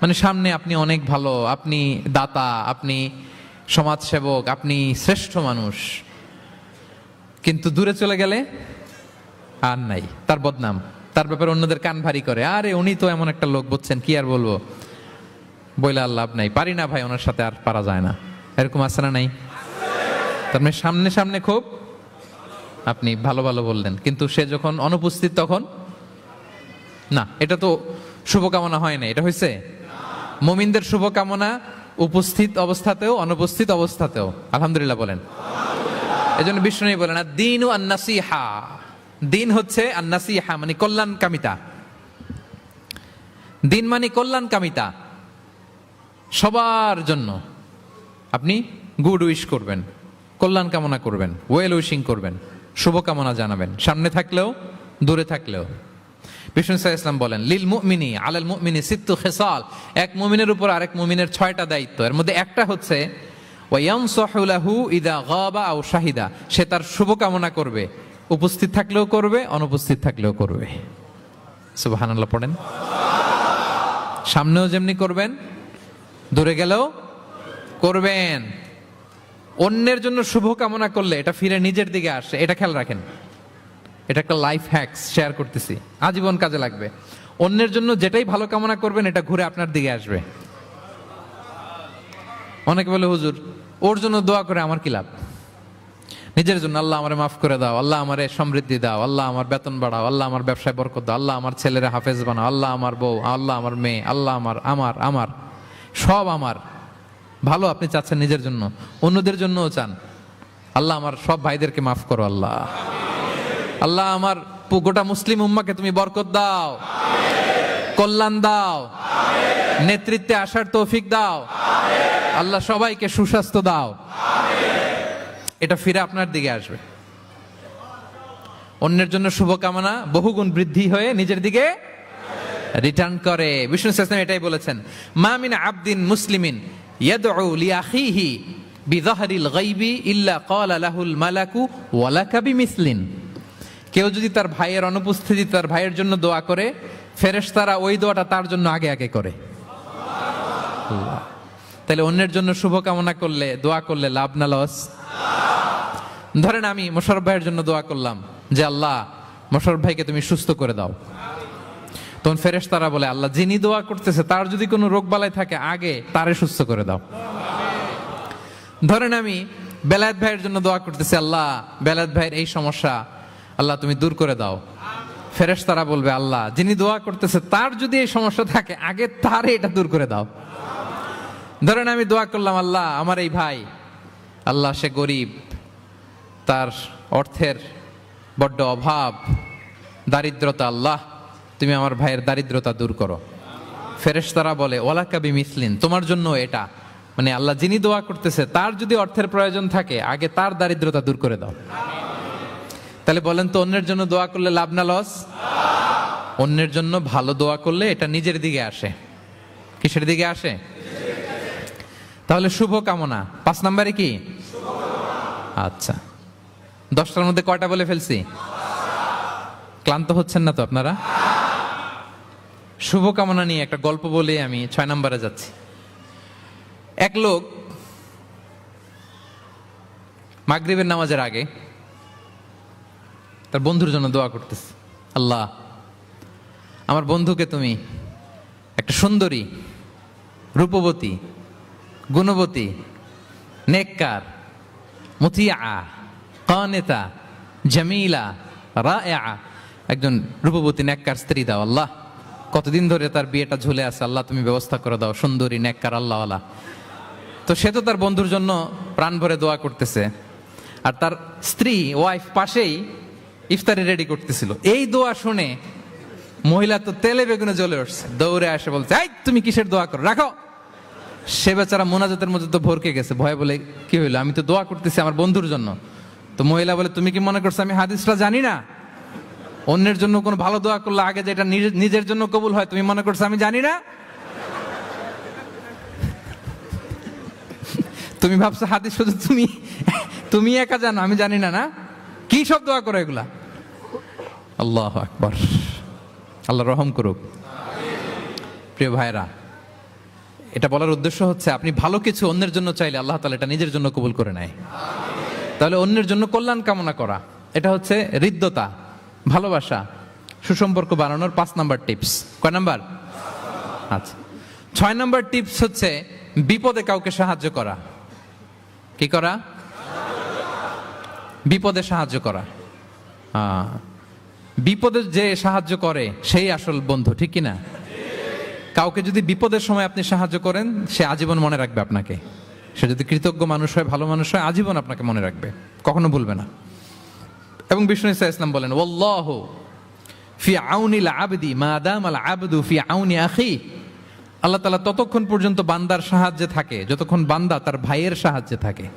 মানে সামনে আপনি অনেক ভালো, আপনি দাতা, আপনি সমাজসেবক, আপনি শ্রেষ্ঠ মানুষ, কিন্তু দূরে চলে গেলে আর নাই, তার বদনাম, তার ব্যাপারে অন্যদের কান ভারী করে, আরে উনি তো এমন একটা লোক, বুঝছেন কি আর বলবো, বইলে আর লাভ নাই, পারি না ভাই ওনার সাথে, আর পারা যায় না। এরকম আছে না নাই? তার মানে সামনে সামনে খুব আপনি ভালো ভালো বললেন, কিন্তু সে যখন অনুপস্থিত তখন না। এটা তো শুভকামনা হয় না, এটা হয়েছে। মুমিনদের শুভকামনা উপস্থিত অবস্থাতেও অনুপস্থিত অবস্থাতেও। আলহামদুলিল্লাহ বলেন। এজন্য বিষ্ণু বলেন দ্বীন ও আন-নাসিহা। দিন হচ্ছে আন-নাসিহা মানে কল্যাণ কামিতা। দিন মানে কল্যাণ কামিতা, সবার জন্য আপনি গুড উইশ করবেন, কল্যাণ কামনা করবেন, ওয়েল উইশিং করবেন, শুভকামনা জানাবেন, সামনে থাকলেও দূরে থাকলেও। বিষ্ণু সাল্লাল্লাহু আলাইহি ওয়াসাল্লাম বলেন লিল মুমিনি আলাল মুমিনি সিত্তু খিসাল। এক মুমিনের উপর আরেক মুমিনের 6টা দায়িত্ব। এর মধ্যে একটা হচ্ছে ওয়া ইয়ানসাহু লাহু ইযা গাবা আও শাহিদা। সে তার শুভকামনা করবে, উপস্থিত থাকলেও করবে, অনুপস্থিত থাকলেও করবে। সুবহানাল্লাহ পড়েন। সামনেও যেমনি করবেন, দূরে গেলেও করবেন। অন্যের জন্য শুভকামনা করলে এটা ফিরে নিজের দিকে আসে, এটা খেয়াল রাখেন। এটা একটা লাইফ হ্যাকস শেয়ার করতেছি, আজীবন কাজে লাগবে। অন্যের জন্য যেটাই ভালো কামনা করবেন এটা ঘুরে আপনার দিকে আসবে। অনেকে বলে হুজুর ওর জন্য দোয়া করে আমার কি লাভ? নিজের জন্য আল্লাহ আমারে মাফ করে দাও, আল্লাহ আমারে সমৃদ্ধি দাও, আল্লাহ আমার বেতন বাড়াও, আল্লাহ আমার ব্যবসায় বরকত দাও, আল্লাহ আমার ছেলেরা হাফেজ বানাও, আল্লাহ আমার বউ, আল্লাহ আমার মেয়ে, আল্লাহ আমার আমার আমার সব আমার ভালো আপনি চাচ্ছেন নিজের জন্য, অন্যদের জন্যও চান। আল্লাহ আমার সব ভাইদেরকে মাফ করো, আল্লাহ আল্লাহ আমার গোটা মুসলিম উম্মাকে তুমি বরকত দাও, কল্যাণ দাও, নেতৃত্বে আসার তৌফিক দাও, আল্লাহ সবাইকে সুস্বাস্থ্য দাও। এটা ফিরে আপনার দিকে আসবে। অন্যের জন্য শুভকামনা বহুগুণ বৃদ্ধি হয়ে নিজের দিকে রিটার্ন করে। বিষ্ণু সাল্লাল্লাহু এটাই বলেছেন মা মিন আবদিন মুসলিমিন ইয়াদউ লিআখিহি বিযাহরিল গায়বি ইল্লা ক্বালা লাহুল মালাকু ওয়া লাকা বিমিসলিন। কেউ যদি তার ভাইয়ের অনুপস্থিতি তার ভাইয়ের জন্য দোয়া করে, ফেরেশতারা ওই দোয়াটা তার জন্য আগে আগে করে। আল্লাহ। তাহলে অন্যের জন্য শুভকামনা করলে, দোয়া করলে লাভ না লস? ধরেন আমি মোশাররফ ভাইয়ের জন্য দোয়া করলাম যে আল্লাহ মোশাররফ ভাইকে তুমি সুস্থ করে দাও, তখন ফেরেশতারা বলে আল্লাহ যিনি দোয়া করতেছে তার যদি কোনো রোগ বালাই থাকে আগে তারে সুস্থ করে দাও। ধরেন আমি বেলায়েত ভাইয়ের জন্য দোয়া করতেছি আল্লাহ বেলায়েত ভাইয়ের এই সমস্যা আল্লাহ তুমি দূর করে দাও, ফেরেশতারা বলবে আল্লাহ যিনি দোয়া করতেছে তার যদি এই সমস্যা থাকে আগে তারে এটা দূর করে দাও। ধরেন আমি দোয়া করলাম আল্লাহ আমার এই ভাই, আল্লাহ সে গরিব, তার অর্থের বড্ড অভাব, দারিদ্রতা, আল্লাহ তুমি আমার ভাইয়ের দারিদ্রতা দূর করো। ফেরেশতারা বলে ওয়ালাকা বিমিসলিন, তোমার জন্য এটা, মানে আল্লাহ যিনি দোয়া করতেছে তার যদি অর্থের প্রয়োজন থাকে আগে তার দারিদ্রতা দূর করে দাও। তাহলে বলেন তো অন্যের জন্য দোয়া করলে লাভ না লস? অন্যের জন্য ভালো দোয়া করলে এটা নিজের দিকে আসে। কিসের দিকে আসে? তাহলে শুভ কামনা 5 নম্বরে কি? আচ্ছা 10টার মধ্যে কয়টা বলে ফেলছি? ক্লান্ত হচ্ছেন না তো আপনারা? শুভকামনা নিয়ে একটা গল্প বলে আমি 6 নম্বরে যাচ্ছি। এক লোক মাগরিবের নামাজের আগে তার বন্ধুর জন্য দোয়া করতেছে, আল্লাহ আমার বন্ধুকে তুমি একটা সুন্দরী, রূপবতী, গুণবতী, নেককার, মুতিয়া, কানেতা, জামিলা, রায়েআ একজন রূপবতী নেককার স্ত্রী দাও আল্লাহ। কতদিন ধরে তার বিয়েটা ঝুলে আছে, আল্লাহ তুমি ব্যবস্থা করে দাও, সুন্দরী নেককার আল্লাহওয়ালা। তো সে তো তার বন্ধুর জন্য প্রাণ ভরে দোয়া করতেছে, আর তার স্ত্রী ওয়াইফ পাশেই ইফতারি রেডি করতেছিল। এই দোয়া শুনে মহিলা তো তেলে বেগুনে জ্বলে উঠছে, দৌড়ে আসে বলছে এই তুমি কিসের দোয়া করো, রাখো। সে বেচারা মোনাজাতের মধ্যে তো ভরকে গেছে, ভয়ে বলে কি হইলো, আমি তো দোয়া করতেছি আমার বন্ধুর জন্য। তো মহিলা বলে তুমি কি মনে করছো আমি হাদিসটা জানি না? অন্যের জন্য কোনো ভালো দোয়া করলে আগে যেটা নিজের জন্য কবুল হয় তুমি মনে করছো আমি জানি না? তুমি ভাবছো হাদিস শুধু তুমি একা জানো, আমি জানি না? না কি সব দোয়া করো এগুলা? আল্লাহু আকবার, আল্লাহ রহম করুক। প্রিয় ভাইরা, এটা বলার উদ্দেশ্য হচ্ছে আপনি ভালো কিছু অন্যের জন্য চাইলে আল্লাহ তাআলা এটা নিজের জন্য কবুল করে নেয়। তাহলে অন্যের জন্য কল্যাণ কামনা করা এটা হচ্ছে হৃদ্যতা, ভালোবাসা, সুসম্পর্ক বানানোর 5 নাম্বার টিপস। কয় নাম্বার? আচ্ছা 6 নাম্বার টিপস হচ্ছে বিপদে কাউকে সাহায্য করা। কি করা? বিপদে সাহায্য করা। বিপদে যে সাহায্য করে সেই আসল বন্ধু, ঠিক কিনা? কাউকে যদি বিপদের সময় আপনি সাহায্য করেন, সে আজীবন মনে রাখবে আপনাকে। সে যদি কৃতজ্ঞ মানুষ হয়, ভালো মানুষ হয়, আজীবন আপনাকে মনে রাখবে, কখনো ভুলবে না। এবং বিষ্ণু ইসা ইসলাম বলেন, ওয়াল্লাহু ফি আউনিল আবদি মা দামাল আবদু ফি আউনি আখি। আল্লাহ তাআলা ততক্ষণ পর্যন্ত বান্দার সাহায্যে থাকে যতক্ষণ বান্দা তার ভাইয়ের সাহায্যে থাকে।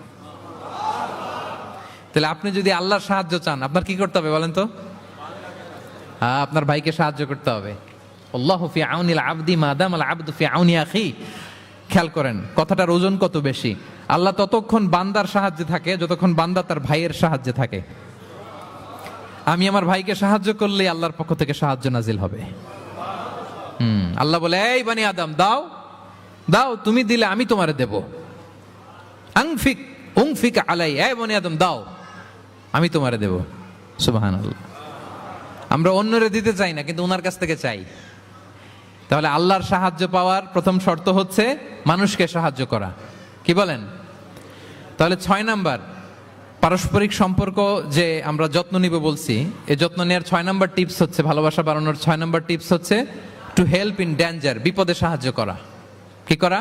তাহলে আপনি যদি আল্লাহর সাহায্য চান, আপনার কি করতে হবে বলেন তো? আপনার ভাইকে সাহায্য করতে হবে। আল্লাহু ফি আউনিল আবদি মা দামাল আবদু ফি আউনি আখি। খেয়াল করেন কথাটার ওজন কত বেশি। আল্লাহ ততক্ষণ বান্দার সাহায্যে থাকে যতক্ষণ বান্দা তার ভাইয়ের সাহায্যে থাকে। আমি আমার ভাইকে সাহায্য করলে আল্লাহর পক্ষ থেকে সাহায্য নাজিল হবে। আল্লাহ বলে, এই বানি আদম, দাও দাও, তুমি দিলে আমি তোমারে দেব। আনফিক উনফিক আলাই, এই বানি আদম দাও, আমি তোমারে দেব। সুবহানাল্লাহ। আমরা অন্যরে দিতে চাই না, কিন্তু ওনার কাছ থেকে চাই। তাহলে আল্লাহর সাহায্য পাওয়ার প্রথম শর্ত হচ্ছে মানুষকে সাহায্য করা। কি বলেন? তাহলে 6 নাম্বার, পারস্পরিক সম্পর্ক যে আমরা যত্ন নিব বলছি, এই যত্ন নেওয়ার 6 নাম্বার টিপস হচ্ছে, ভালোবাসা বাড়ানোর 6 নাম্বার টিপস হচ্ছে টু হেল্প ইন ডেঞ্জার, বিপদে সাহায্য করা। কি করা?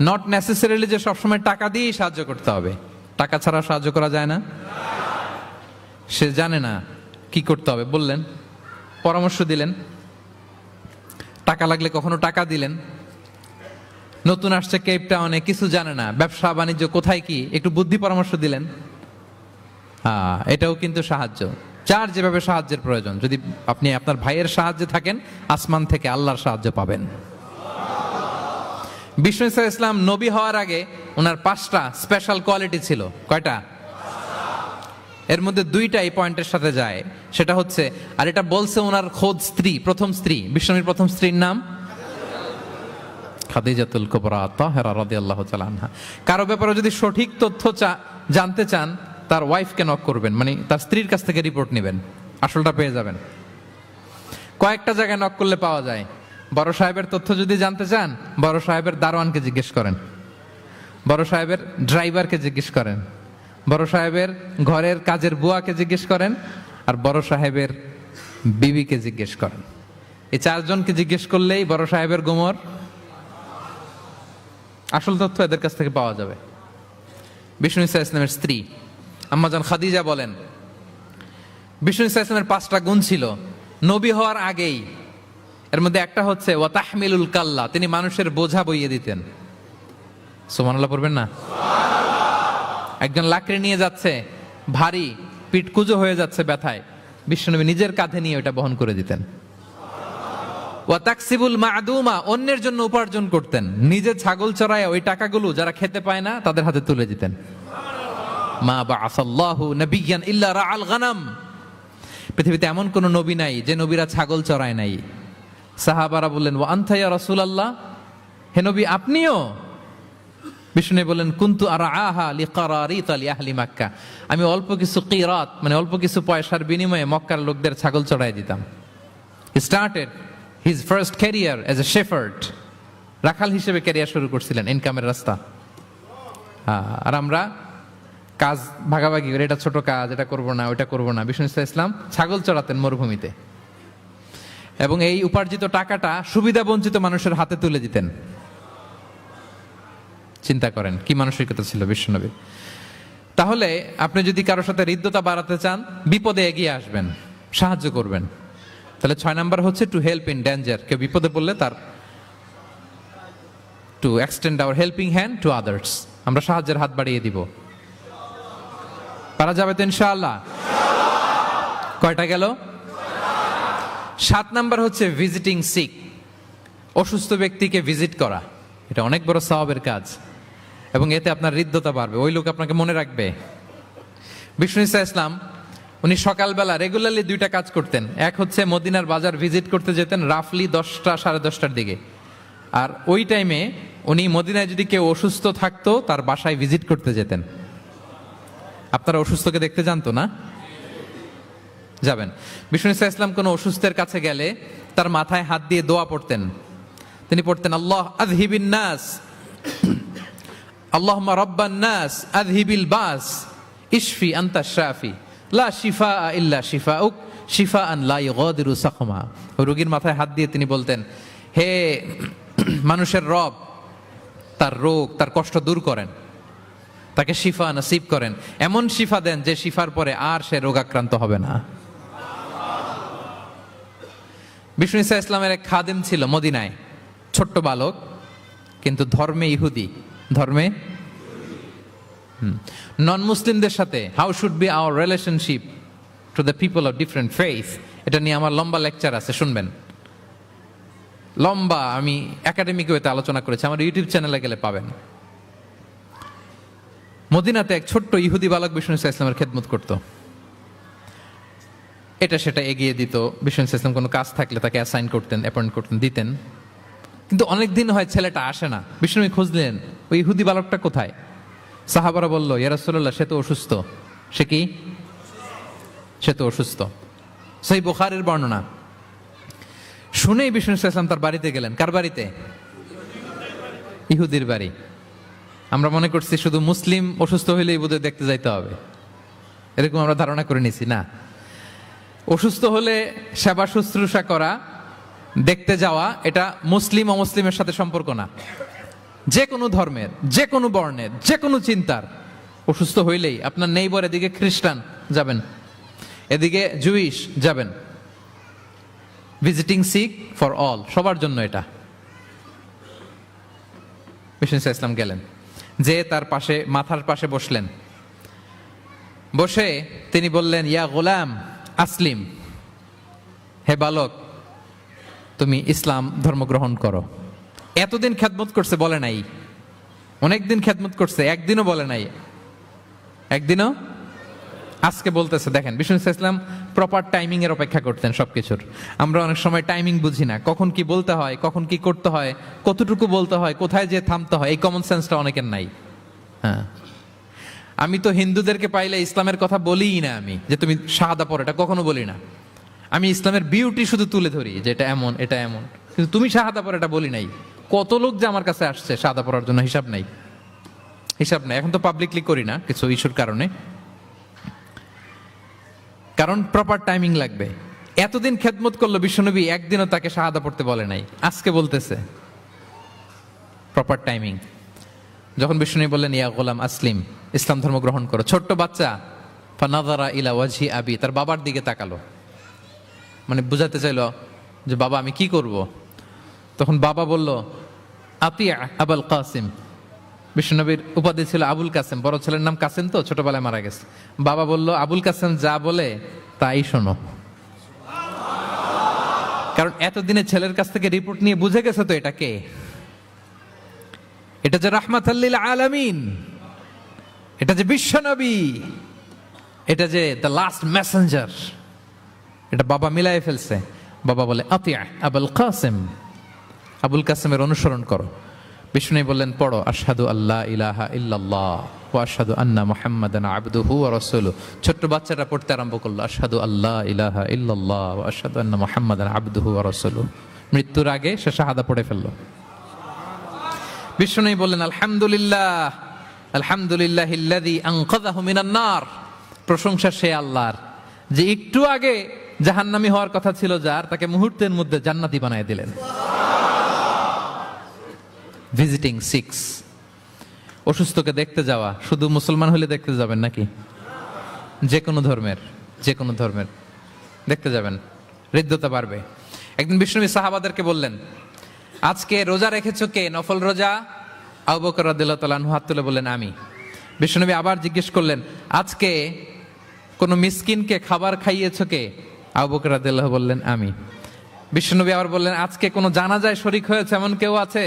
নট নেসেসারিলি যে সবসময় টাকা দিয়েই সাহায্য করতে হবে। টাকা ছাড়া সাহায্য করা যায় না। সে জানে না কি করতে হবে, বললেন, পরামর্শ দিলেন, টাকা লাগলে কখনো টাকা দিলেন। নতুন আসছে কেপ টাউনে, কিছু জানে না, ব্যবসা বাণিজ্য কোথায় কি, একটু বুদ্ধি পরামর্শ দিলেন। এটাও কিন্তু সাহায্য। যার যেভাবে সাহায্যের প্রয়োজন, যদি আপনি আপনার ভাইয়ের সাহায্যে থাকেন, আসমান থেকে আল্লাহর সাহায্য পাবেন। বিষ্ণু ইসা ইসলাম নবী হওয়ার আগে ওনার 5টা স্পেশাল কোয়ালিটি ছিল। কয়টা? এর মধ্যে 2টা এই পয়েন্টের সাথে যায়। সেটা হচ্ছে, আর এটা বলছে ওনার খোদ স্ত্রী, প্রথম স্ত্রী, বিষ্ণুর প্রথম স্ত্রীর নাম খাদিজাতুল কুবরা তাহেরা রাদিয়াল্লাহু তাআলা আনহা। কারো ব্যাপারে যদি সঠিক তথ্য জানতে চান, তার ওয়াইফকে নক করবেন, মানে তার স্ত্রীর কাছ থেকে রিপোর্ট নেবেন, আসলটা পেয়ে যাবেন। কয়েকটা জায়গায় নক করলে পাওয়া যায়। বড় সাহেবের তথ্য যদি জানতে চান, বড় সাহেবের দারোয়ানকে জিজ্ঞেস করেন, বড় সাহেবের ড্রাইভারকে জিজ্ঞেস করেন, বড় সাহেবের ঘরের কাজের বুয়াকে জিজ্ঞেস করেন, আর বড় সাহেবের বিবিকে জিজ্ঞেস করেন। এই 4 জনকে জিজ্ঞেস করলেই বড় সাহেবের গোমর, আসল তথ্য এদের কাছ থেকে পাওয়া যাবে। বিষ্ণু ইসা ইসলামের স্ত্রী আম্মাজান খাদিজা বলেন, বিষ্ণু ইসা ইসলামের 5টা গুণ ছিল নবী হওয়ার আগেই। এর মধ্যে একটা হচ্ছে ওয়া তাহমিলুল কাল্লা, তিনি মানুষের বোঝা বইয়ে দিতেন। সুবহানাল্লাহ পড়বেন না? একজন লাকড়ি নিয়ে যাচ্ছে, ভারী, পিঠ কুঁজো হয়ে যাচ্ছে ব্যথায়, বিশ্বনবী নিজের কাঁধে নিয়ে ওটা বহন করে দিতেন। ওয়া তাকসিবুল মা'দুমা, অন্যের জন্য উপার্জন করতেন, নিজে ছাগল চড়ায় ওই টাকাগুলো যারা খেতে পায় না তাদের হাতে তুলে দিতেন। মা বা'আসাল্লাহু নাবিয়্যান ইল্লা রাআল গানাম, পৃথিবীতে এমন কোন নবী নাই যে নবীরা ছাগল চড়ায় নাই। সাহাবারা বললেন, ওয়া আনতা ইয়া রাসূলুল্লাহ, হে নবী আপনিও? বিষ্ণু বলেন, কুনতু আরআহা লিকারারিত লিআহলি মক্কা, আমি অল্প কিছু কিরাত, মানে অল্প কিছু পয়সার বিনিময়ে মক্কার লোকদের ছাগল চড়ায় দিতাম। He started his first career as a shepherd, রাখাল হিসেবে ক্যারিয়ার শুরু করছিলেন, ইনকামের রাস্তা। আর আমরা কাজ ভাগাভাগি করে, এটা ছোট কাজ, এটা করব না, ওইটা করব না। বিষ্ণু ইসলাম ছাগল চড়াতেন মরুভূমিতে, এবং এই উপার্জিত টাকাটা সুবিধা বঞ্চিত মানুষের হাতে তুলে দিতেন। চিন্তা করেন কি মানসিকতা ছিল বিশ্বনবী। তাহলে আপনি যদি কারোর সাথে হৃদ্যতা বাড়াতে চান, বিপদে এগিয়ে আসবেন, সাহায্য করবেন। তাহলে 6 নাম্বার হচ্ছে টু হেল্প ইন ডেঞ্জার, কেউ বিপদে পড়লে তার to extend hour helping hand to others, আমরা সাহায্যের হাত বাড়িয়ে দিব। পারা যাবে তো ইনশাআল্লাহ? কয়টা গেল? 7 নাম্বার হচ্ছে ভিজিটিং সিক, অসুস্থ ব্যক্তিকে ভিজিট করা। এটা অনেক বড় সওয়াবের কাজ, এবং এতে আপনার হৃদ্যতা বাড়বে, ওই লোক আপনাকে মনে রাখবে। বিষ্ণু ইসা ইসলাম উনি সকালবেলা রেগুলারলি 2টা কাজ করতেন। এক হচ্ছে মদিনার বাজার ভিজিট করতে যেতেন রাফলি 10টা সাড়ে 10টার দিকে, আর ওই টাইমে উনি মদিনায় যদি কেউ অসুস্থ থাকতো তার বাসায় ভিজিট করতে যেতেন। আপনারা অসুস্থকে দেখতে জানতো না? যাবেন। বিষ্ণু ইসা ইসলাম কোনো অসুস্থের কাছে গেলে তার মাথায় হাত দিয়ে দোয়া পড়তেন। তিনি পড়তেন, আল্লাহ আযহিবিন নাস আল্লাহুম্মা রাব্বান নাস আযহিবিল বাস ইশফি আনতা শাফি লা শিফাআ ইল্লা শিফাউক শিফাআন লা ইগাদিরু সাকমা। রোগীর মাথায় হাত দিয়ে তিনি বলতেন, হে মানুষের রব, তার রোগ, তার কষ্ট দূর করেন, তাকে শিফা নসিব করেন, এমন শিফা দেন যে শিফার পরে আর সে রোগাক্রান্ত হবে না। বিষ্ণু ঈসা ইসলামের এক খাদেম ছিল মদিনায়, ছোট্ট বালক, কিন্তু ধর্মে ইহুদি, ধর্মে নন মুসলিমদের সাথে how should be our relationship to the people of different faith, এটা নিয়ে আমার লম্বা লেকচার আছে, শুনবেন। লম্বা, আমি একাডেমিক ওয়েতে আলোচনা করেছি, আমার ইউটিউব চ্যানেলে গেলে পাবেন। মদিনাতে এক ছোট্ট ইহুদি বালক বিষ্ণু ঈসা ইসলামের খেদমত করত, এটা সেটা এগিয়ে দিত। বিষ্ণু ঈসা ইসলাম কোনো কাজ থাকলে তাকে অ্যাসাইন করতেন, অ্যাপয়েন্ট করতেন, দিতেন। কিন্তু অনেক দিন হয় ছেলেটা আসে না। বিষ্ণু খুঁজলেন ওই ইহুদি বালকটা কোথায়। সাহাবারা বলল, ইয়া রাসূলুল্লাহ, সে তো অসুস্থ। সে কি? সে তো অসুস্থ। সেই বুখারীর বর্ণনা শুনেই বিষ্ণু ঈসা ইসলাম তার বাড়িতে গেলেন। কার বাড়িতে? ইহুদির বাড়ি। আমরা মনে করছি শুধু মুসলিম অসুস্থ হইলেই বোধহয় দেখতে যাইতে হবে, এরকম আমরা ধারণা করে নিছি। না, অসুস্থ হলে সেবা শুশ্রূষা করা, দেখতে যাওয়া, এটা মুসলিম অমুসলিমের সাথে সম্পর্ক না। যে কোনো ধর্মের, যে কোনো বর্ণের, যে কোনো চিন্তার অসুস্থ হইলেই আপনার নেইবার, এদিকে খ্রিস্টান যাবেন, এদিকে জুইশ যাবেন, ভিজিটিং সিক ফর অল, সবার জন্য এটা। বিষ্ণু ঈসা ইসলাম গেলেন, যে তার পাশে, মাথার পাশে বসলেন। বসে তিনি বললেন, ইয়া গোলাম আসলিম, হে বালক, তুমি ইসলাম ধর্ম গ্রহণ করো। এতদিন খেদমত করছে, বলে নাই। অনেকদিন খেদমত করছে, একদিনও বলে নাই। একদিনও, আজকে বলতেছে। দেখেন, বিষ্ণু ঈসা ইসলাম প্রপার টাইমিং এর অপেক্ষা করতেন সবকিছুর। আমরা অনেক সময় টাইমিং বুঝি না, কখন কি বলতে হয়, কখন কি করতে হয়, কতটুকু বলতে হয়, কোথায় যে থামতে হয়, এই কমন সেন্সটা অনেকের নাই। হ্যাঁ, আমি তো হিন্দুদেরকে পাইলে ইসলামের কথা বলিই না, আমি যে তুমি শাহাদা পড়ো, এটা কখনো বলি না। আমি ইসলামের বিউটি শুধু তুলে ধরি, যে এটা এমন, এটা এমন, কিন্তু তুমি শাহাদা পড়ো এটা বলি নাই। কত লোক যে আমার কাছে আসছে শাহাদা পড়ার জন্য, হিসাব নাই, হিসাব নাই। এখন তো পাবলিকলি করি না কিছু ইস্যুর কারণে, কারণ প্রপার টাইমিং লাগবে। এতদিন খেদমত করলো বিশ্বনবী, একদিনও তাকে শাহাদা পড়তে বলে নাই, আজকে বলতেছে। Proper timing. যখন বিশ্বনবী বললেন, ইয়া গোলাম আসলিম, ইসলাম ধর্ম গ্রহণ করো, ছোট্ট বাচ্চা ফানাযারা ইলা ওয়াজহি আবি, তার বাবার দিকে তাকালো, মানে বুঝাতে চাইলো যে বাবা আমি কি করব। তখন বাবা বলল, আতিয়া আবুল কাসিম। বিশ্বনবীর উপাধি ছিল আবুল কাসেম, বড় ছেলের নাম কাসেম, তো ছোটবেলায় মারা গেছে। বাবা বলল, আবুল কাসেম যা বলে তাই শোনো। কারণ এতদিনে ছেলের কাছ থেকে রিপোর্ট নিয়ে বুঝে গেছে তো এটা কে, এটা যে রাহমাতাল লিল আলামিন, এটা যে বিশ্বনবী, এটা যে দ্য লাস্ট মেসেঞ্জার, এটা বাবা মিলাই ফেলছে। বাবা বলে, আতিয়া আবুল কাসেম, আবুল কাসেমের অনুসরণ করো। বিষ্ণু বললেন, পড়ো আশহাদু আল্লা ইলাহা ইল্লাল্লাহ ওয়া আশহাদু আন্না মুহাম্মাদান আবদুহু ওয়া রাসূলুহু। ছোট্ট বাচ্চাটা পড়তে আরম্ভ করলো, আশহাদু আল্লা ইলাহা ইল্লাল্লাহ ওয়া আশহাদু আন্না মুহাম্মাদান আবদুহু ওয়া রাসূলুহু। মৃত্যুর আগে সে শাহাদা পড়ে ফেললো। বিষ্ণু বললেন, আলহামদুলিল্লাহ, আলহামদুলিল্লাহিল্লাযী আনকাযাহু মিনান নার। প্রশংসা সে আল্লাহর, যে একটু আগে জাহান্নামী হওয়ার কথা ছিল যার, তাকে মুহূর্তের মধ্যে জান্নাতি বানায় দিলেন। ভিজিটিং সিক্স, অসুস্থকে দেখতে যাওয়া। শুধু মুসলমান হলে দেখতে যাবেন নাকি? যে কোনো ধর্মের, যে কোনো ধর্মের দেখতে যাবেন, হৃদ্যতা বাড়বে। একদিন বিষ্ণু সাহাবাদেরকে বললেন, আজকে রোজা রেখেছো কে? নফল রোজা? আবু বকর রাদিয়াল্লাহু তাআলা আনহু হাত তুলে বললেন, আমি। বিষ্ণু আবার জিজ্ঞেস করলেন, আজকে কোন মিসকিনকে খাবার খাইয়েছো কে? আবু বকর রাদিয়াল্লাহু বললেন, আমি। বিষ্ণু আবার বললেন, আজকে কোনো জানাজায় শরীক হয়েছে এমন কেউ আছে?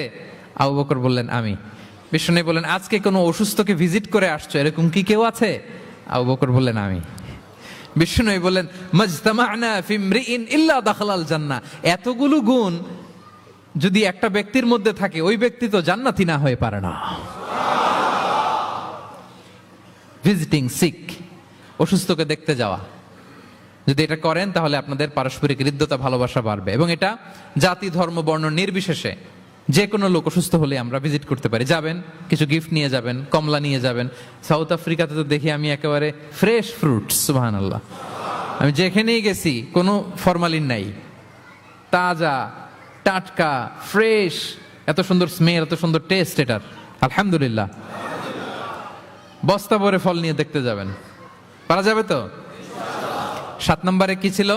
আবু বকর বললেন, আমি। বিষ্ণু বললেন, আজকে কোনো অসুস্থকে ভিজিট করে আসছো, এরকম কি কেউ আছে? আবু বকর বললেন, আমি। বিষ্ণু বললেন, মাজতামা'না ফি ইমরিইন ইল্লা দাখালাল জান্নাহ। এতগুলো গুণ যদি একটা ব্যক্তির মধ্যে থাকে, ওই ব্যক্তি তো জান্নাতি না হয়ে পারে না। ভিজিটিং সিক, অসুস্থকে দেখতে যাওয়া, যদি এটা করেন তাহলে আপনাদের পারস্পরিক হৃদ্যতা, ভালোবাসা বাড়বে। এবং এটা জাতি, ধর্ম, বর্ণ নির্বিশেষে যে কোনো লোক অসুস্থ হলে আমরা ভিজিট করতে পারি, যাবেন কিছু গিফট নিয়ে যাবেন, কমলা নিয়ে যাবেন। সাউথ আফ্রিকাতে তো দেখি আমি একেবারে ফ্রেশ ফ্রুটস, সুবহানাল্লাহ, আমি যেখানেই গেছি কোনো ফরমালিন নাই, তাজা টাটকা ফ্রেশ, এত সুন্দর স্মেল, এত সুন্দর টেস্ট এটার, আলহামদুলিল্লাহ। বস্তা ভরে ফল নিয়ে দেখতে যাবেন, পারা যাবে তো? 7 নম্বরে কি ছিল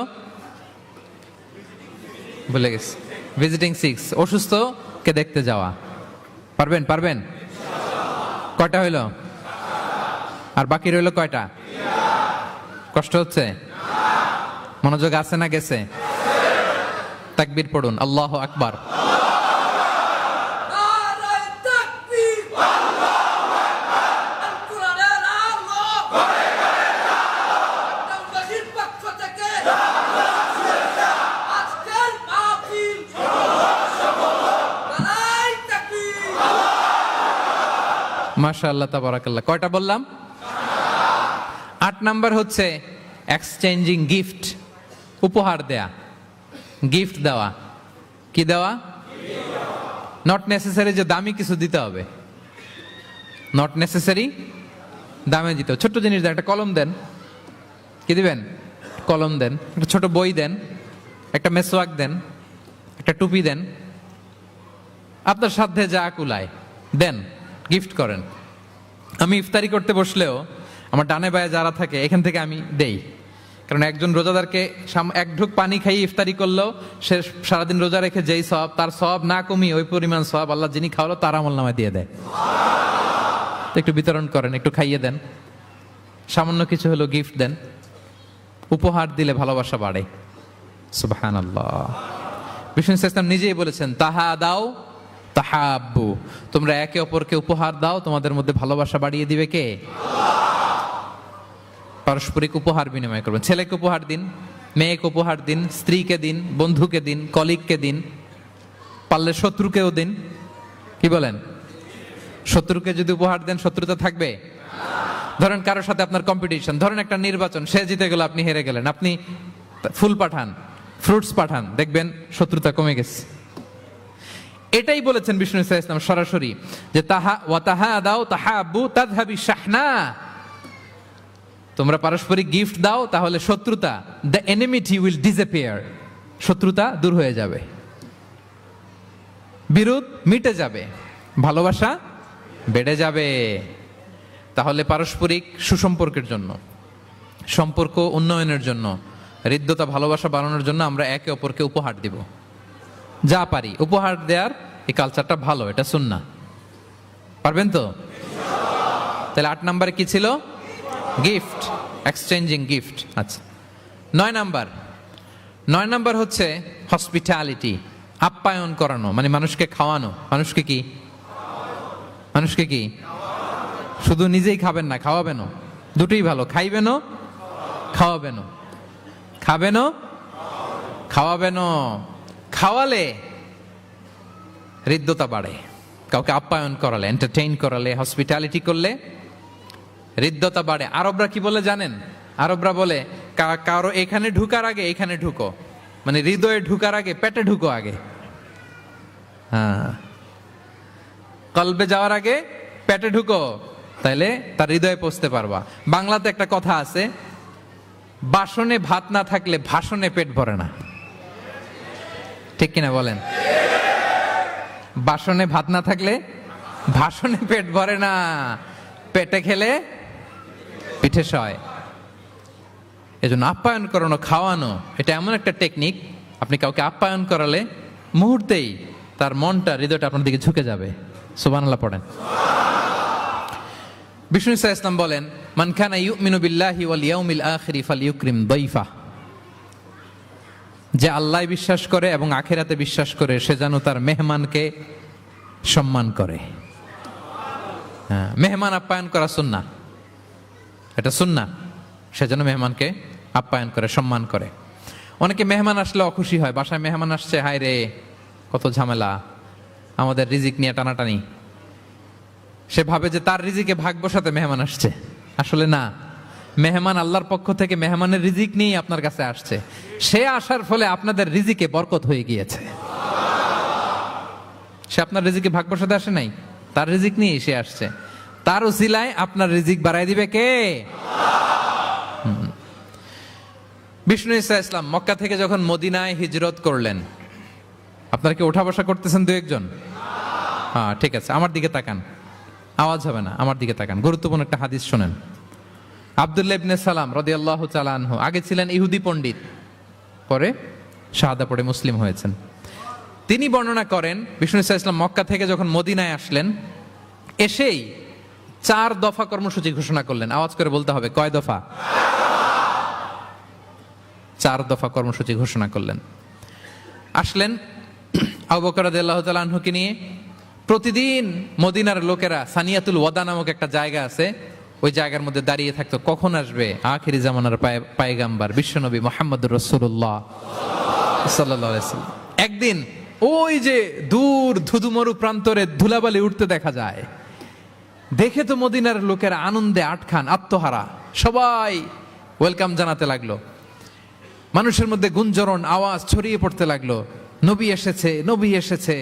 ভুলে গেছি, ভিজিটিং 6, অসুস্থ কে দেখতে যাওয়া। পারবেন? পারবেন? কয়টা হইল? আর বাকি রইল কয়টা? কষ্ট হচ্ছে? মনোযোগ আছে না গেছে? তাকবীর পড়ুন, আল্লাহু আকবার। মাশাআল্লাহ, তাবারাকাল্লাহ। কয়টা বললাম? 8 নাম্বার হচ্ছে এক্সচেঞ্জিং গিফট, উপহার দেয়া, গিফট দেওয়া। কি দেওয়া? নট নেসেসারি যে দামি কিছু দিতে হবে, নট নেসেসারি দামে দিতে হবে। ছোট্ট জিনিস দেন, একটা কলম দেন, কি দিবেন? কলম দেন, একটা ছোট বই দেন, একটা মেসওয়াক দেন, একটা টুপি দেন, আপনার সাধ্যে যা কুলায় দেন, গিফট করেন। আমি ইফতারি করতে বসলেও আমার ডানে বায়ে যারা থাকে এখান থেকে আমি দেই, কারণ একজন রোজাদারকে এক ঢুক পানি খাইয়ে ইফতারি করলেও সে সারাদিন রোজা রেখে যেই সওয়াব, তার সওয়াব না কমিয়ে ওই পরিমাণ সওয়াব আল্লাহ যিনি খাওয়ালো তার আমলনামায় দিয়ে দেয়। তো একটু বিতরণ করেন, একটু খাইয়ে দেন, সামান্য কিছু হলো গিফট দেন। উপহার দিলে ভালোবাসা বাড়ে, সুবহানাল্লাহ। বিষ্ণু ইসলাম নিজেই বলেছেন, তাহা দাও তাহাব্বু, তোমরা একে অপরকে উপহার দাও, তোমাদের মধ্যে ভালোবাসা বাড়িয়ে দিবে কে? পারস্পরিক উপহার বিনিময় করবেন। ছেলেকে উপহার দিন, মেয়েকে উপহার দিন, স্ত্রীকে দিন, বন্ধুকে দিন, কলিগকে দিন, পারলে শত্রুকেও দিন। কি বলেন? শত্রুকে যদি উপহার দেন শত্রুতা থাকবে? ধরেন কারোর সাথে আপনার কম্পিটিশন, ধরেন একটা নির্বাচন, সে জিতে গেল, আপনি হেরে গেলেন, আপনি ফুল পাঠান, ফ্রুটস পাঠান, দেখবেন শত্রুতা কমে গেছে। এটাই বলেছেন বিষ্ণু ইসলাম সরাসরি, যে তাহা ওয়া তাহা দাও তাহাব্বু তাযহাবি শাহনা, তোমরা পারস্পরিক গিফট দাও, তাহলে শত্রুতা, দ্য এনিমিটি উইল ডিসঅ্যাপিয়ার, শত্রুতা দূর হয়ে যাবে, বিরোধ মিটে যাবে, ভালোবাসা বেড়ে যাবে। তাহলে পারস্পরিক সুসম্পর্কের জন্য, সম্পর্ক উন্নয়নের জন্য, হৃদ্যতা ভালোবাসা বাড়ানোর জন্য আমরা একে অপরকে উপহার দিব, যা পারি উপহার দেওয়ার এই কালচারটা ভালো, এটা সুন্নাহ। পারবেন তো? তাহলে 8 নম্বরে কি ছিল? Gift, exchanging gift. আচ্ছা, 9 নাম্বার হচ্ছে হসপিটালিটি, আপ্যায়ন করানো, মানে মানুষকে খাওয়ানো। মানুষকে কি? মানুষকে কি? শুধু নিজেই খাবেন না, খাওয়াবেনও, দুটোই ভালো। খাইবেনও, খাওয়াবেনও, খাবেনও, খাওয়াবেনও। খাওয়ালে হৃদ্যতা বাড়ে, কাউকে আপ্যায়ন করালে, এন্টারটেইন করালে, হসপিটালিটি করলে হৃদ্যতা বাড়ে। আরবরা কি বলে জানেন? আরবরা বলে কারো এখানে ঢুকার আগে এখানে ঢুকো, মানে হৃদয়ে ঢুকার আগে পেটে ঢুকো আগে। হ্যাঁ, কলবে যাওয়ার আগে পেটে ঢুকো, তাইলে তার হৃদয়ে পৌঁছতে পারবা। বাংলাতে একটা কথা আছে, বাসনে ভাত না থাকলে ভাষণে পেট ভরে না। ঠিক কিনা বলেন? বাসনে ভাত না থাকলে ভাষণে পেট ভরে না, পেটে খেলে পিঠে সয়। এজন্য আপ্যায়ন করানো, খাওয়ানো, এটা এমন একটা টেকনিক, আপনি কাউকে আপ্যায়ন করালে মুহূর্তেই তার মনটা, হৃদয়টা আপনার দিকে ঝুঁকে যাবে। সুবহানাল্লাহ পড়েন। বিষ্ণু ইসলাম বলেন, মান কানা ইউমিনু বিল্লাহি ওয়াল ইয়াউমিল আখিরি ফালইউকরিম দাইফা, যে আল্লাহ বিশ্বাস করে এবং আখিরাতে বিশ্বাস করে সে যেন তার মেহমানকে সম্মান করে। হ্যাঁ, মেহমান আপ্যায়ন করা সুন্নাহ, এটা সুন্নাহ, সে যেন মেহমানকে আপ্যায়ন করে, সম্মান করে। অনেকে মেহমান আসলে অখুশি হয়, বাসায় মেহমান আসছে, হায় রে কত ঝামেলা, আমাদের রিজিক নিয়ে টানাটানি। সে ভাবে যে তার রিজিকে ভাগ বসাতে মেহমান আসছে, আসলে না, মেহমান আল্লাহর পক্ষ থেকে মেহমানের রিজিক নিয়ে আপনার কাছে আসছে, সে আসার ফলে আপনাদের রিজিকে বরকত হয়ে গিয়েছে। সে আপনার রিজিকে ভাগ বসাতে আসে নাই, তার রিজিক নিয়ে এসে আসছে। তার উসিলায় আপনার রিজিক বাড়াই দিবে কে? বিষ্ণু ঈসা ইসলাম মক্কা থেকে যখন মদিনায় হিজরত করলেন, আপনারা কি ওঠা বসা করতেছেন দু একজন? হ্যাঁ, ঠিক আছে, আমার দিকে তাকান, আওয়াজ হবে না, আমার দিকে তাকান। গুরুত্বপূর্ণ একটা হাদিস শোনেন। আব্দুল্লাহ ইবনে সালাম রাদিয়াল্লাহু তাআলা আনহু আগে ছিলেন ইহুদি পণ্ডিত, পরে শাহাদা পড়ে মুসলিম হয়েছেন। তিনি বর্ণনা করেন বিষ্ণু ঈসা ইসলাম মক্কা থেকে যখন মদিনায় আসলেন, এসেই 4 দফা কর্মসূচি ঘোষণা করলেন। আওয়াজ করে বলতে হবে, কয় দফা? 4 দফা কর্মসূচি ঘোষণা করলেন। আসলেন আবু বকর রাদিয়াল্লাহু তাআলা আনহুকে নিয়ে। প্রতিদিন মদিনার লোকেরা সানিয়াতুল ওয়াদা নামক একটা জায়গা আছে, ওই জায়গার মধ্যে দাঁড়িয়ে থাকতো, কখন আসবে আখিরি জামানার পায়গাম্বার বিশ্বনবী মুহাম্মদুর রাসূলুল্লাহ সাল্লাল্লাহু আলাইহি ওয়াসাল্লাম। একদিন ওই যে দূর ধুধুমরু প্রান্তরে ধুলাবালি উঠতে দেখা যায়। দেখে তো মদিনার লোকেরা আনন্দে আটখান, আত্মহারা, সবাই ওয়েলকাম জানাতে লাগলো। মানুষের মধ্যে গুঞ্জরণ আওয়াজ ছড়িয়ে পড়তে লাগলো, নবী এসেছে, নবী এসেছে,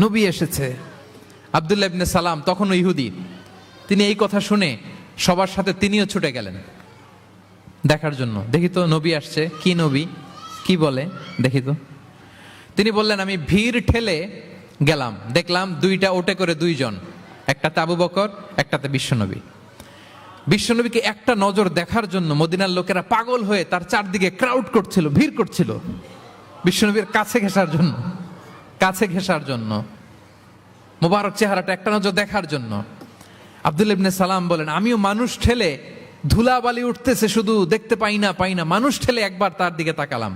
নবী এসেছে। আব্দুল্লাহ ইবনে সালাম তখনও ইহুদি, তিনি এই কথা শুনে সবার সাথে তিনিও ছুটে গেলেন দেখার জন্য। দেখি তো নবী আসছে, কি নবী, কি বলে দেখি তো। তিনি বললেন, আমি ভিড় ঠেলে গেলাম, দেখলাম 2টা ওটে করে 2 জন, একটাতে আবু বকর, একটাতে বিশ্বনবী। বিশ্বনবীকে একটা নজর দেখার জন্য মদিনার লোকেরা পাগল হয়ে তার চারদিকে ক্রাউড করছিল, ভিড় করছিল, বিশ্বনবীর কাছে ঘেঁষার জন্য, কাছে ঘেঁষার জন্য, মোবারক চেহারাটা একটা নজর দেখার জন্য। আব্দুল্লাহ ইবনে সালাম বলেন, আমিও মানুষ ঠেলে, ধুলাবালি উঠতেছে শুধু, দেখতে পাই না, মানুষ ঠেলে একবার তার দিকে তাকালাম।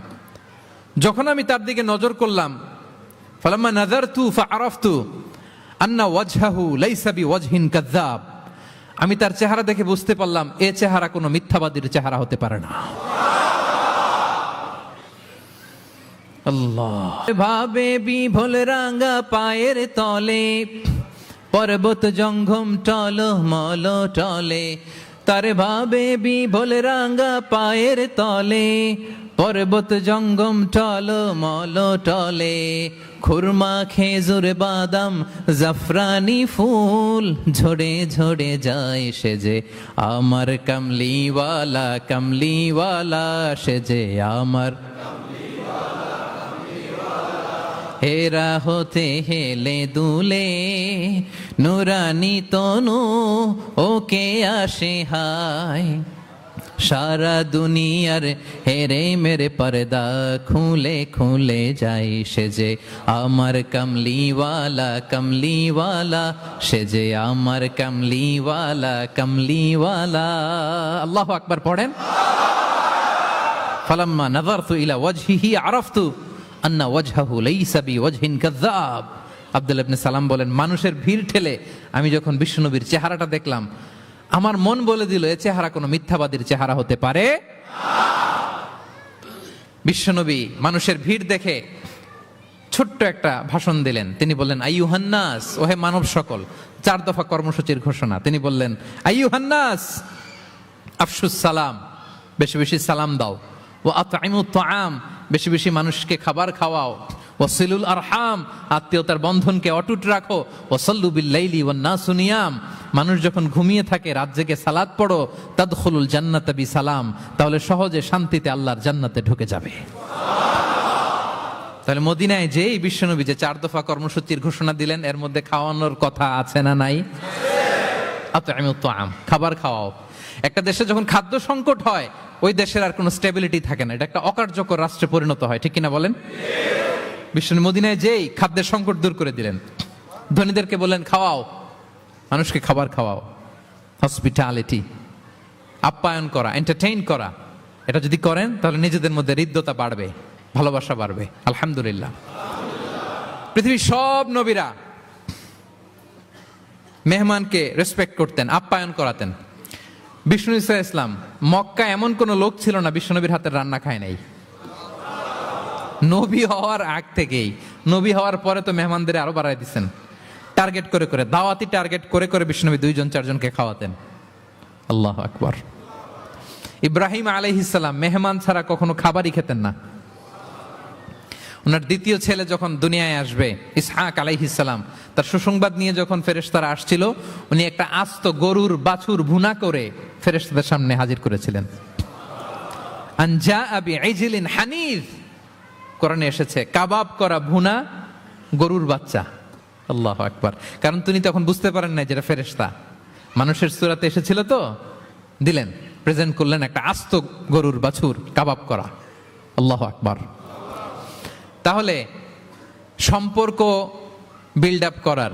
যখন আমি তার দিকে নজর করলাম, ফালাম্মা নাযারতু ফাআরাফতু আন্না ওয়াজহাহু লাইসা বিওয়াজহিন কাযযাব, আমি তার চেহারা দেখে বুঝতে পারলাম এ চেহারা কোনো মিথ্যাবাদীর চেহারা হতে পারে না। আল্লাহ ভাবে বিভোল রাঙা পায়ের তলে, পর্বত জঙ্গম টল মল টলে, তার ভাবে বিভোল রাঙা পায়ের তলে, পর্বত জঙ্গম টল মল টলে, খুরমা খেজুর বাদাম জাফরানি ফুল, ঝরে ঝরে যায় সে যে আমার কামলিওয়ালা, কামলিওয়ালা সে যে আমার। হেরা হতে হেলে দুলে নুরানি তনু ওকে আসে হায়, সারা দুনিয়ার হেরে মেরে পর্দা খুলে খুলে যাই সে যে আমার কামলিওয়ালা, কামলিওয়ালা সে যে আমার কামলিওয়ালা, কামলিওয়ালা। আল্লাহু আকবার পড়েন। ফালাম্মা নাযারতু ইলা ওয়াজহিহি আরাফতু আন্না ওয়াজহাহু লাইসা বিওয়াজহিন কাযযাব। আব্দুল্লাহ ইবনে সালাম বলেন, মানুষের ভিড় ঠেলে আমি যখন বিশ্বনবীর চেহারাটা দেখলাম, আমার মন বলে দিল এ চেহারা কোনো মিথ্যাবাদীর চেহারা হতে পারে। বিশ্বনবী মানুষের ভিড় দেখে ছোট্ট একটা ভাষণ দিলেন। তিনি বললেন, আইয়ুহান নাস, ওহে মানব সকল। 4 দফা কর্মসূচির ঘোষণা। তিনি বললেন, আইয়ুহান নাস আফশুস সালাম, বেশি বেশি সালাম দাও, ওয়া আতঈমুত তাআম, বেশি বেশি মানুষকে খাবার খাওয়াও, ওয়াসিলুল আরহাম, আত্মীয়তার বন্ধনকে অটুট রাখো, ওয়াসাল্লু বিল লাইলি ওয়ান নাসু নিয়াম, মানুষ যখন ঘুমিয়ে থাকে রাত জেগে সালাত পড়ো, তাদখুলুল জান্নাতা বিসালাম, তাহলে সহজে শান্তিতে আল্লাহর জান্নাতে ঢুকে যাবে। তাহলে মদিনায় যেই বিশ্বনবী যে 4 দফা কর্মসূচির ঘোষণা দিলেন, এর মধ্যে খাওয়ানোর কথা আছে না নাই? আতঈমুত তাআম, খাবার খাওয়াও। একটা দেশে যখন খাদ্য সংকট হয়, ওই দেশের আর কোনো স্টেবিলিটি থাকে না, এটা একটা অকার্যকর রাষ্ট্রে পরিণত হয়, ঠিক কিনা বলেন? বিশ্বনবী মদিনায় যেই খাদ্যের সংকট দূর করে দিলেন। ধনীদেরকে বললেন, খাওয়াও, মানুষকে খাবার খাওয়াও। হসপিটালিটি, আপ্যায়ন করা, এন্টারটেইন করা, এটা যদি করেন তাহলে নিজেদের মধ্যে হৃদ্যতা বাড়বে, ভালোবাসা বাড়বে। আলহামদুলিল্লাহ, পৃথিবীর সব নবীরা মেহমানকে রেসপেক্ট করতেন, আপ্যায়ন করাতেন। বিষ্ণু ঈসা ইসলাম মক্কা এমন কোন লোক ছিল না বিশ্বনবীর হাতের রান্না খায় নাই। নবী হওয়ার আগ থেকেই, নবী হওয়ার পরে তো মেহমানদের আরো বাড়াই দিচ্ছেন, টার্গেট করে করে, দাওয়াতি টার্গেট করে করে বিশ্বনবী 2 জন 4 জনকে খাওয়াতেন। আল্লাহু আকবার। ইব্রাহিম আলাইহিস সালাম মেহমান ছাড়া কখনো খাবারই খেতেন না। ওনার দ্বিতীয় ছেলে যখন দুনিয়ায় আসবে ইসহাক আলাইহিস সালাম, তার সুসংবাদ নিয়ে যখন ফেরেশতারা আসছিল, উনি একটা আস্ত গরুর বাছুর ভুনা করে ফেরেশতাদের সামনে হাজির করেছিলেন। আনজা আবি ইজলিন হানিফ, কোরআনে এসেছে কাবাব করা ভুনা গরুর বাচ্চা। আল্লাহু আকবার। কারণ তিনি তখন বুঝতে পারেন না যেটা ফেরেশতা, মানুষের সূরাতে এসেছিল তো, দিলেন, প্রেজেন্ট করলেন একটা আস্ত গরুর বাছুর কাবাব করা। আল্লাহু আকবার। তাহলে সম্পর্ক বিল্ড আপ করার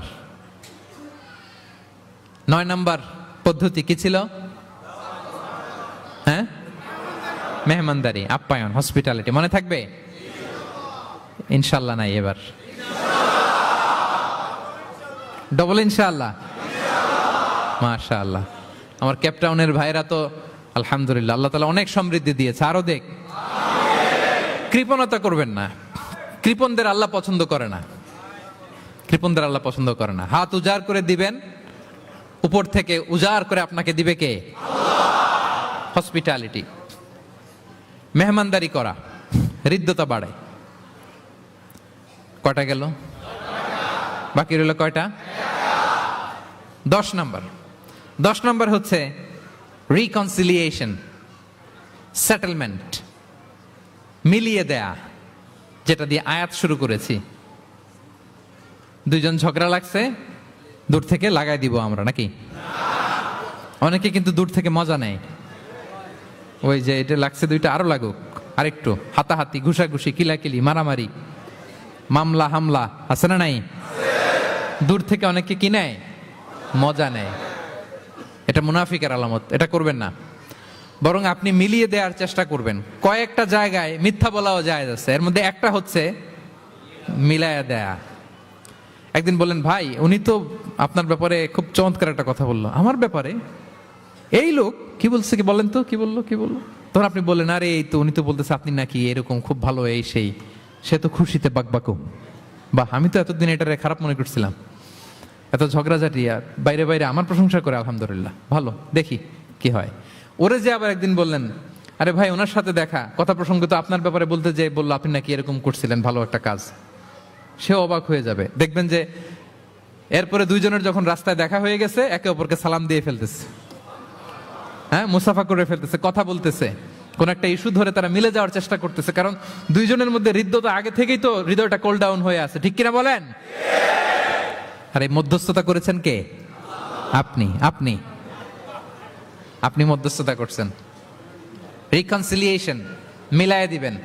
9 নম্বর পদ্ধতি কি ছিল? হ্যাঁ, মেহমানদারি, আপ্যায়ন, হসপিটালিটি। মনে থাকবে? ইনশাল্লাহ নাই এবার, ডবল ইনশাআল্লাহ। মাশাআল্লাহ। আমার ক্যাপটাউনের ভাইরা তো আলহামদুলিল্লাহ, আল্লাহ তাআলা অনেক সমৃদ্ধি দিয়েছে, আরো দেখ। কৃপণতা করবেন না, কৃপণদের আল্লাহ পছন্দ করে না, কৃপণদের আল্লাহ পছন্দ করে না। হাত উজাড় করে দিবেন, উপর থেকে উজাড় করে আপনাকে দিবে কে? হসপিটালিটি, মেহমানদারি করা, হৃদ্যতা বাড়ায়। কয়টা গেল? বাকি রইল কয়টা? 10 নম্বর। 10 নম্বর হচ্ছে রিকনসিলিয়েশন, সেটেলমেন্ট, মিলিয়ে দেয়া, যেটা দিয়ে আয়াত শুরু করেছি। দুইজন ঝগড়া লাগছে, দূর থেকে লাগাই দিব আমরা নাকি? অনেকে কিন্তু দূর থেকে মজা নেয়, ওই যে এটা লাগছে দুইটা আরো লাগুক, আরেকটু হাতাহাতি, ঘুষাঘুষি, কিলাকিলি, মারামারি, মামলা হামলা, আছে না নাই? দূর থেকে অনেকে কি নেয়? মজা নেয়। এটা মুনাফিকের আলামত, এটা করবেন না। বরং আপনি মিলিয়ে দেওয়ার চেষ্টা করবেন। কয়েকটা জায়গায় মিথ্যা বলাও যায় আছে, এর মধ্যে একটা হচ্ছে মিলায়া দেয়া। একদিন বললেন, ভাই উনি তো আপনার ব্যাপারে খুব চমৎকার একটা কথা বললো। আমার ব্যাপারে? এই লোক কি বলছে, কি বলেন তো, কি বললো? তখন আপনি বললেন, আরে এই তো উনি তো বলতেছে আপনি নাকি এরকম খুব ভালো, এই সেই। সে তো খুশিতে বাকবাকু, বাহ, আমি তো এতদিন এটারে খারাপ মনে করছিলাম। এত ঝগড়াঝাটি, বাইরে বাইরে আমার প্রশংসা করে, আলহামদুলিল্লাহ ভালো, দেখি কি হয়। ওরে যে আবার একদিন বললেন, আরে ভাই ওনার সাথে দেখা, কথা প্রসঙ্গ তো আপনার ব্যাপারে বলতে যে বললো আপনি নাকি এরকম করছিলেন, ভালো একটা কাজ। সে অবাক হয়ে যাবে, দেখবেন যে এরপরে দুইজনের যখন রাস্তায় দেখা হয়ে গেছে, একে অপরকে সালাম দিয়ে ফেলতেছে, হ্যাঁ, মুসাফা করে ফেলতেছে, কথা বলতেছে, কোন একটা ইস্যু ধরে তারা মিলে যাওয়ার চেষ্টা করতেছে। কারণ দুইজনের মধ্যে হৃদ্যতা আগে থেকেই তো, হৃদয়টা কোল ডাউন হয়ে আছে, ঠিক কিনা বলেন? আর এই মধ্যস্থতা করেছেন কে? আপনি আপনি আপনি মধ্যস্থতা করছেন। রিকনসিলিয়েশন, মিলায়ে দিবেন।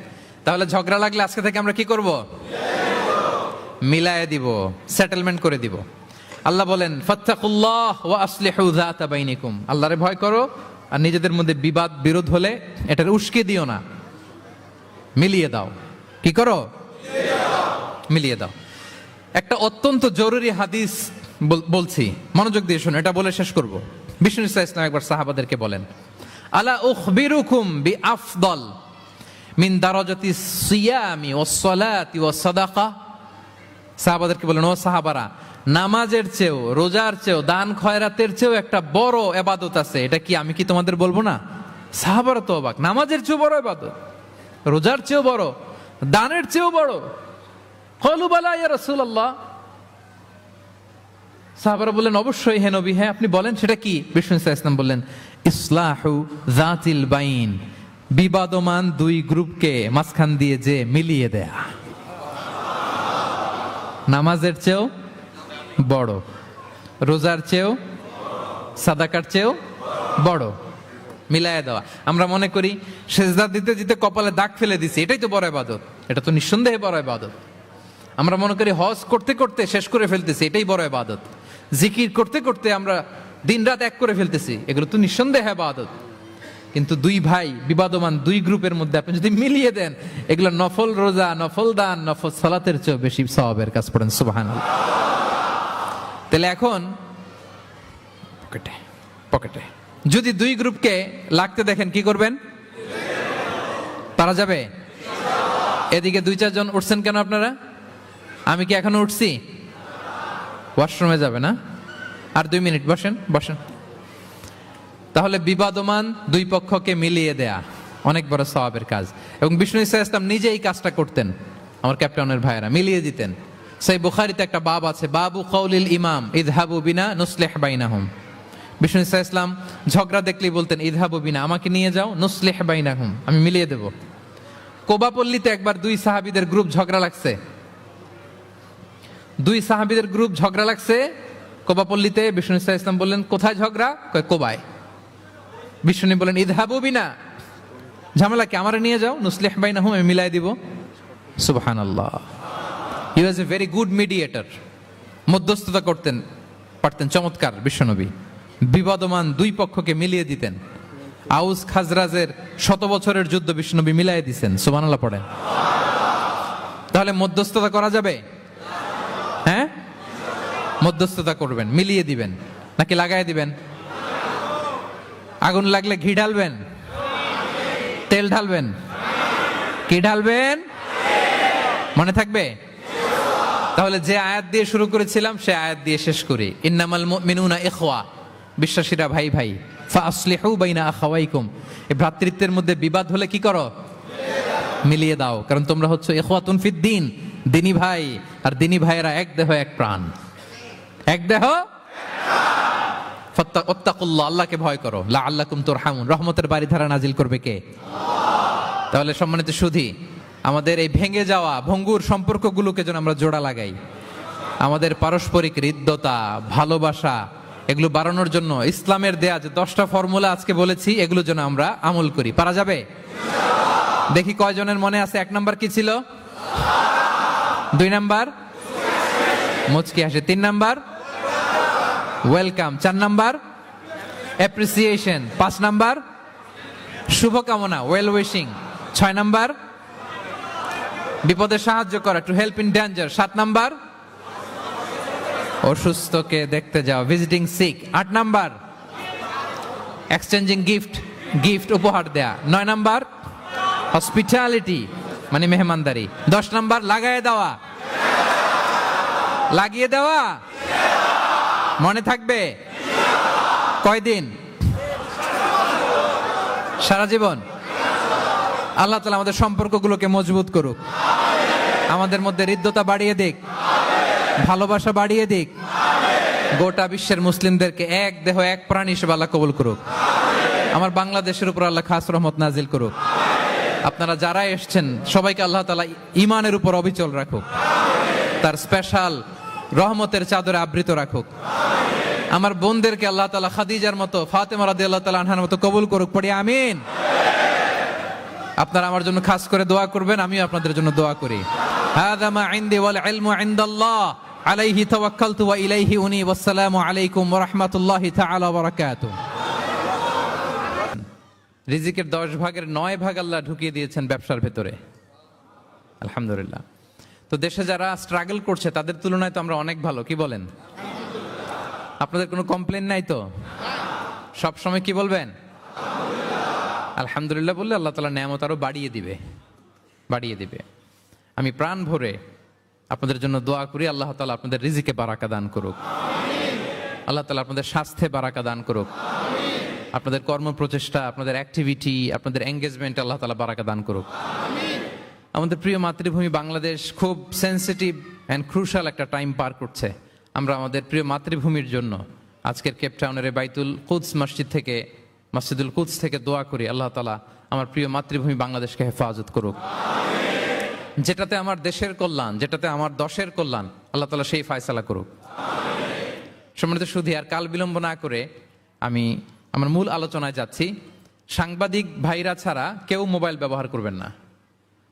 তাহলে ঝগড়া লাগলে আজকে থেকে আমরা কি করব? মিলায়ে দিব, সেটেলমেন্ট করে দিব। আল্লাহ বলেন, ফাত্তাকুল্লাহ ওয়া আসলিহু যাতা বাইনিকুম, আল্লাহরে ভয় করো আর নিজেদের মধ্যে বিবাদ বিরোধ হলে এটার উস্কে দিও না, মিলিয়ে দাও। কি করো? মিলিয়ে দাও। একটা অত্যন্ত জরুরি হাদিস বলছি, মনোযোগ দিয়ে শুনুন, এটা বলে শেষ করব। বিষ্ণু ইসলাম একবার সাহাবাদেরকে বলেন, আলা উখবিরুকুম বিআফদল মিন দারাজাতি সিয়ামি ওয়াস সালাতি ওয়াস সাদাকা। সাহাবাদেরকে বলেন, ও সাহাবারা, নামাজের চেয়েও, রোজার চেয়েও, দান খয়রাতের চেয়েও একটা বড় ইবাদত আছে, এটা কি আমি কি তোমাদের বলবো না? সাহাবারা তো অবাক, নামাজের চেয়েও বড় ইবাদত, রোজার চেয়েও বড়, দানের চেয়েও বড়। ক্বালু বালা ইয়া রাসূলুল্লাহ। সাহাবারা বললেন, অবশ্যই হে নবী, হ্যাঁ আপনি বলেন, সেটা কি? বিষ্ণু ইসলাম বললেন, ইসলাহু যাতিল বাইন, বিবাদমান দুই গ্রুপকে মাঝখান দিয়ে যে মিলিয়ে দেয়া। নামাজের চেয়েও বড়, রোজার চেয়েও, সাদাকার চেয়েও বড়, মিলায়া দেওয়া। আমরা মনে করি সেজদা দিতে দিতে কপালে দাগ ফেলে দিছি, এটাই তো বড় ইবাদত, এটা তো নিঃসন্দেহে বড় ইবাদত। আমরা মনে করি হজ করতে করতে শেষ করে ফেলতেছি, এটাই বড় ইবাদত। জিকির করতে করতে আমরা দিনরাত এক করে ফেলতেছি, এগুলো তো নিঃসন্দেহে ইবাদত। কিন্তু দুই ভাই বিবাদমান দুই গ্রুপের মধ্যে আপনি যদি মিলিয়ে দেন, এগুলো নফল রোজা, নফল দান, নফল সালাতের চেয়ে বেশি সওয়াবের কাজ। পড়েন সুবহানাল্লাহ। তাহলে এখন পকেটে যদি দুই গ্রুপকে লাগতে দেখেন, কি করবেন? পারা যাবে? এদিকে 2-4 জন উঠছেন কেন আপনারা? আমি কি এখনো উঠছি? ওয়াশরুমে যাবে না? আর 2 মিনিট বসেন। তাহলে বিবাদমান দুই পক্ষকে মিলিয়ে দেয়া অনেক বড় সওয়াবের কাজ। এবং বিষ্ণু ইসা ইসলাম নিজে এই কাজটা করতেন। আমার ক্যাপ্টেনের ভাইয়েরা মিলিয়ে দিতেন। সেই বুখারীতে একটা বাব আছে, বাবু কাউলিল ইমাম ইযহাবু বিনা নুসলিহ বাইনাহুম। বিষ্ণু ইসলাম ঝগড়া দেখলেই বলতেন ইযহাবু বিনা, আমাকে নিয়ে যাও, নুসলিহ বাইনাহুম, আমি মিলিয়ে দেব। কোবাপল্লীতে একবার দুই সাহাবীদের গ্রুপ ঝগড়া লাগছে, কোবাপল্লীতে। বিষ্ণু ইসলাম বললেন কোথায় ঝগড়া? কয় কোবায়। বিষ্ণু বললেন ইযহাবু বিনা, ঝামেলা কি, আমারে নিয়ে যাও, নুসলিহ বাইনাহুম, আমি মিলাই দিব। সুবহানাল্লাহ। হি ওয়াজ এ ভেরি গুড মিডিয়েটর, মধ্যস্থতা করতেন পারতেন চমৎকার বিশ্বনবী। বিবাদমান দুই পক্ষকে মিলিয়ে দিতেন। আউস খাজরাজের 100 বছরের যুদ্ধ বিশ্বনবী মিলাই দিতেন। সুবহানাল্লাহ পড়েন। তাহলে মধ্যস্থতা করা যাবে? হ্যাঁ, মধ্যস্থতা করবেন, মিলিয়ে দিবেন নাকি লাগাই দিবেন? আগুন লাগলে ঘি ঢালবেন, তেল ঢালবেন, কি ঢালবেন? মনে থাকবে? তাহলে যে আয়াত দিয়ে শুরু করেছিলাম সে আয়াত দিয়ে শেষ করি। ইন্নামাল মুমিনুনা ইখওয়া, বিশ্বাসীরা ভাই ভাই। ফাসলিহু বাইনা আখাওয়াইকুম, এই ভ্রাতৃত্বের মধ্যে বিবাদ হলে কি করো? মিলিয়ে দাও, কারণ তোমরা হচ্ছে ইখওয়াতুন ফিদ্দিন, দিনী ভাই। আর দিনী ভাইয়েরা এক দেহ এক প্রাণ, এক দেহ। ফাত্তাকুল্লাহ, আল্লাহকে ভয় করো। লাআল্লাকুম তুরহামুন, রহমতের বারিধারা নাজিল করবে কে? তাহলে সম্মানিত সুধী, আমাদের এই ভেঙে যাওয়া ভঙ্গুর সম্পর্কগুলোকে যেন আমরা জোড়া লাগাই। আমাদের পারস্পরিক হৃদ্যতা, ভালোবাসা, এগুলো বাড়ানোর জন্য ইসলামের দেয়া যে 10টা ফর্মুলা আজকে বলেছি, এগুলো যেন আমরা আমল করি। পারা যাবে? দেখি কয়জনের মনে আছে। 1 নাম্বার কি ছিল? 2 নাম্বার মুচকি হাসি, 3 number welcome, 4 number appreciation, 5 number শুভকামনা, ওয়েল উইশিং, 6 নাম্বার বিপদে সাহায্য করা, to help in danger, 7 number অসুস্থকে দেখতে যাও, visiting sick, 8 number exchanging gift উপহার দেয়া, 9 নাম্বার হসপিটালিটি মানে মেহমানদারি, 10 নাম্বার লাগিয়ে দেওয়া। মনে থাকবে? কয়দিন? সারা জীবন। আল্লাহ তাআলা আমাদের সম্পর্কগুলোকে মজবুত করুক, আমাদের মধ্যে হৃদ্যতা বাড়িয়ে দিক, ভালোবাসা বাড়িয়ে দিক। গোটা বিশ্বের মুসলিমদেরকে এক দেহ এক প্রাণ হিসেবে আল্লাহ কবুল করুক। আমার বাংলাদেশের উপর আল্লাহ খাস রহমত নাজিল করুক। আপনারা যারা এসেছেন সবাইকে আল্লাহ তাআলা ঈমানের উপর অবিচল রাখুক, তার স্পেশাল রহমতের চাদরে আবৃত রাখুক। আমার বোনদেরকে আল্লাহ তাআলা খাদিজার মতো, ফাতেমা রাদিয়াল্লাহু তাআলা আনহার মতো কবুল করুক। পড়ি আমিন। আপনারা আমার জন্য খাস করে দোয়া করবেন, আমিও আপনাদের জন্য দোয়া করি। হাযা মা ইনদি ওয়াল ইলমু ইনদাল্লাহ আলাইহি তাওয়াক্কালতু ওয়া ইলাইহি উনীব। আসসালামু আলাইকুম ওয়া রাহমাতুল্লাহি তাআলা ওয়া বারাকাতুহু। রিজিকের 10 ভাগের 9 ভাগ আল্লাহ ঢুকিয়ে দিয়েছেন ব্যবসার ভেতরে, আলহামদুলিল্লাহ। তো দেশে যারা স্ট্রাগল করছে তাদের তুলনায় তো আমরা অনেক ভালো, কি বলেন? আপনাদের কোনো কমপ্লেন নাই তো? সব সময় কি বলবেন? আলহামদুলিল্লাহ বললে আল্লাহ তাআলা নিয়ামত আরো বাড়িয়ে দিবে। আমি প্রাণ ভরে আপনাদের জন্য দোয়া করি, আল্লাহ তাআলা আপনাদের রিজিকে বারাকা দান করুক, আল্লাহ তাআলা আপনাদের স্বাস্থ্যে বারাকা দান করুক, আপনাদের কর্ম প্রচেষ্টা, আপনাদের অ্যাক্টিভিটি, আপনাদের এঙ্গেজমেন্ট আল্লাহ তাআলা বারাকা দান করুক। আমাদের প্রিয় মাতৃভূমি বাংলাদেশ খুব সেন্সিটিভ অ্যান্ড ক্রুশাল একটা টাইম পার করছে। আমরা আমাদের প্রিয় মাতৃভূমির জন্য আজকের কেপ টাউনের বাইতুল কুদস মসজিদুল কুদস থেকে দোয়া করি, আল্লাহ তাআলা আমার প্রিয় মাতৃভূমি বাংলাদেশকে হেফাজত করুক। যেটাতে আমার দেশের কল্যাণ, যেটাতে আমার দশের কল্যাণ, আল্লাহ তাআলা সেই ফয়সালা করুক। সম্মানিত সুধী, আর কাল বিলম্ব না করে আমি আমার মূল আলোচনায় যাচ্ছি। সাংবাদিক ভাইরা ছাড়া কেউ মোবাইল ব্যবহার করবেন না।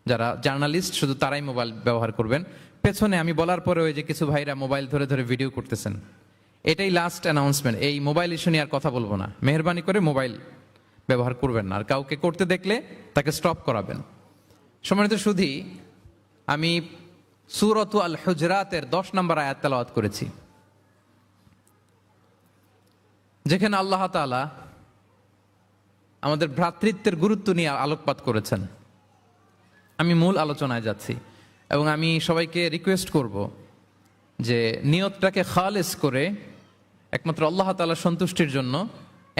যারা জার্নালিস্ট শুধু তারাই মোবাইল ব্যবহার করবেন। পেছনে আমি বলার পরে ওই যে কিছু ভাইরা মোবাইল ধরে ধরে ভিডিও করতেছেন, এটাই লাস্ট অ্যানাউন্সমেন্ট। এই মোবাইল ইস্যু নিয়ে আর কথা বলবো না। মেহেরবানি করে মোবাইল ব্যবহার করবেন না, আর কাউকে করতে দেখলে তাকে স্টপ করাবেন। সম্মানিত সুধী, আমি সূরাত আল হুজরাতের 10 নম্বর আয়াত তেলাওয়াত করেছি, যেখানে আল্লাহ তাআলা আমাদের ভ্রাতৃত্বের গুরুত্ব নিয়ে আলোকপাত করেছেন। আমি মূল আলোচনায় যাচ্ছি এবং আমি সবাইকে রিকোয়েস্ট করব যে নিয়তটাকে খালেস করে একমাত্র আল্লাহ তাআলার সন্তুষ্টির জন্য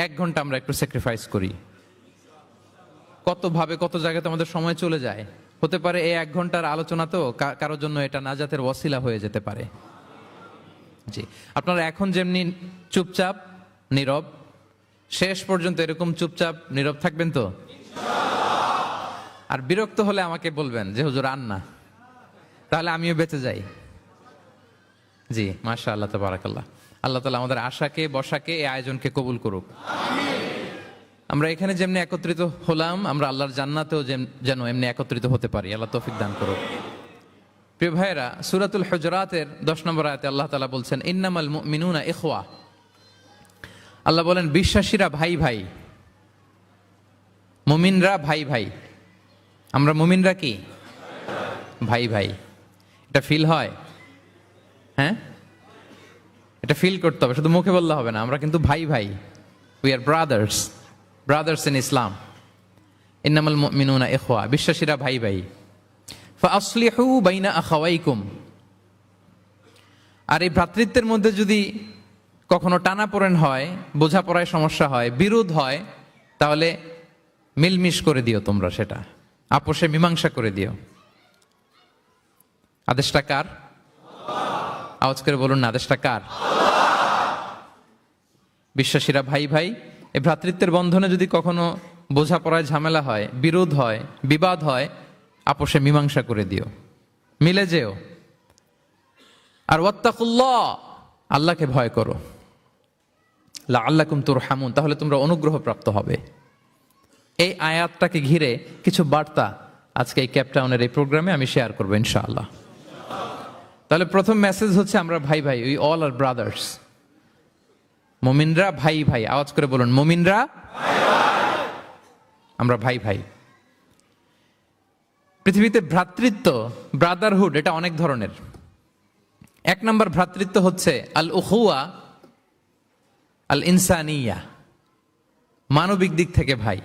1 ঘন্টা আমরা একটু স্যাক্রিফাইস করি। কত ভাবে কত জায়গাতে আমাদের সময় চলে যায়। হতে পারে এই 1 ঘন্টার আলোচনা তো কারোর জন্য এটা নাজাতের ওয়াসিলা হয়ে যেতে পারে। জি, আপনারা এখন যেমনি চুপচাপ নীরব, শেষ পর্যন্ত এরকম চুপচাপ নীরব থাকবেন তো? আর বিরক্ত হলে আমাকে বলবেন যে হুজুর আর না, তাহলে আমিও বেঁচে যাই। জি, মাশাআল্লাহ, তাবারাকাল্লাহ। আল্লাহ তাআলা আমাদের আশাকে, বসাকে, এই আয়োজনকে কবুল করুক। আমরা এখানে যেমনি একত্রিত হলাম, আমরা আল্লাহর জান্নাতেও যেন এমনি একত্রিত হতে পারি। আল্লাহ তৌফিক দান করুক। প্রিয় ভাইয়েরা, সূরাতুল হুজুরাতের 10 নম্বর আয়াতে আল্লাহ তাআলা বলছেন, ইন্নামাল মুমিনুনা ইখওয়া। আল্লাহ বলেন বিশ্বাসীরা ভাই ভাই, মুমিনরা ভাই ভাই। আমরা মুমিনরা কি? ভাই ভাই। এটা ফিল হয়? হ্যাঁ, এটা ফিল করতে হবে, শুধু মুখে বললে হবে না। আমরা কিন্তু ভাই ভাই, উই আর ব্রাদার্স ইন ইসলাম। ইন্নামাল মুমিনুনা ইখওয়া, বিশ্বাসীরা ভাই ভাই। ফাআসলিহু বাইনা আখাওয়াইকুম। আর এই ভ্রাতৃত্বের মধ্যে যদি কখনো টানাপোড়েন হয়, বোঝাপড়ায় সমস্যা হয়, বিরোধ হয়, তাহলে মিলমিশ করে দিও তোমরা, সেটা আপোষে মীমাংসা করে দিও। আদেশটা কার? আওয়াজ করে বলুন না, আদেশটা কার? বিশ্বাসীরা ভাই ভাই, এই ভ্রাতৃত্বের বন্ধনে যদি কখনো বোঝাপড়ায় ঝামেলা হয়, বিরোধ হয়, বিবাদ হয়, আপোষে মীমাংসা করে দিও, মিলে যেও। আর ওয়াত্তাকুল্লাহ, আল্লাহকে ভয় করো। লাআল্লাকুম তুরহামুন, তাহলে তোমরা অনুগ্রহ প্রাপ্ত হবে। এই আয়াতটাকে ঘিরে কিছু বার্তা আজকে এই ক্যাপটাউনের এই প্রোগ্রামে আমি শেয়ার করবো ইনশাআল্লাহ। তাহলে প্রথম মেসেজ হচ্ছে আমরা ভাই ভাই, উই অল আর ব্রাদার্স। মুমিনরা ভাই ভাই, আওয়াজ করে বলুন, মুমিনরা আমরা ভাই ভাই। পৃথিবীতে ভ্রাতৃত্ব, ব্রাদারহুড, এটা অনেক ধরনের। 1 নম্বর ভ্রাতৃত্ব হচ্ছে আল উখুয়া আল ইনসানিয়া, মানবিক দিক থেকে ভাই।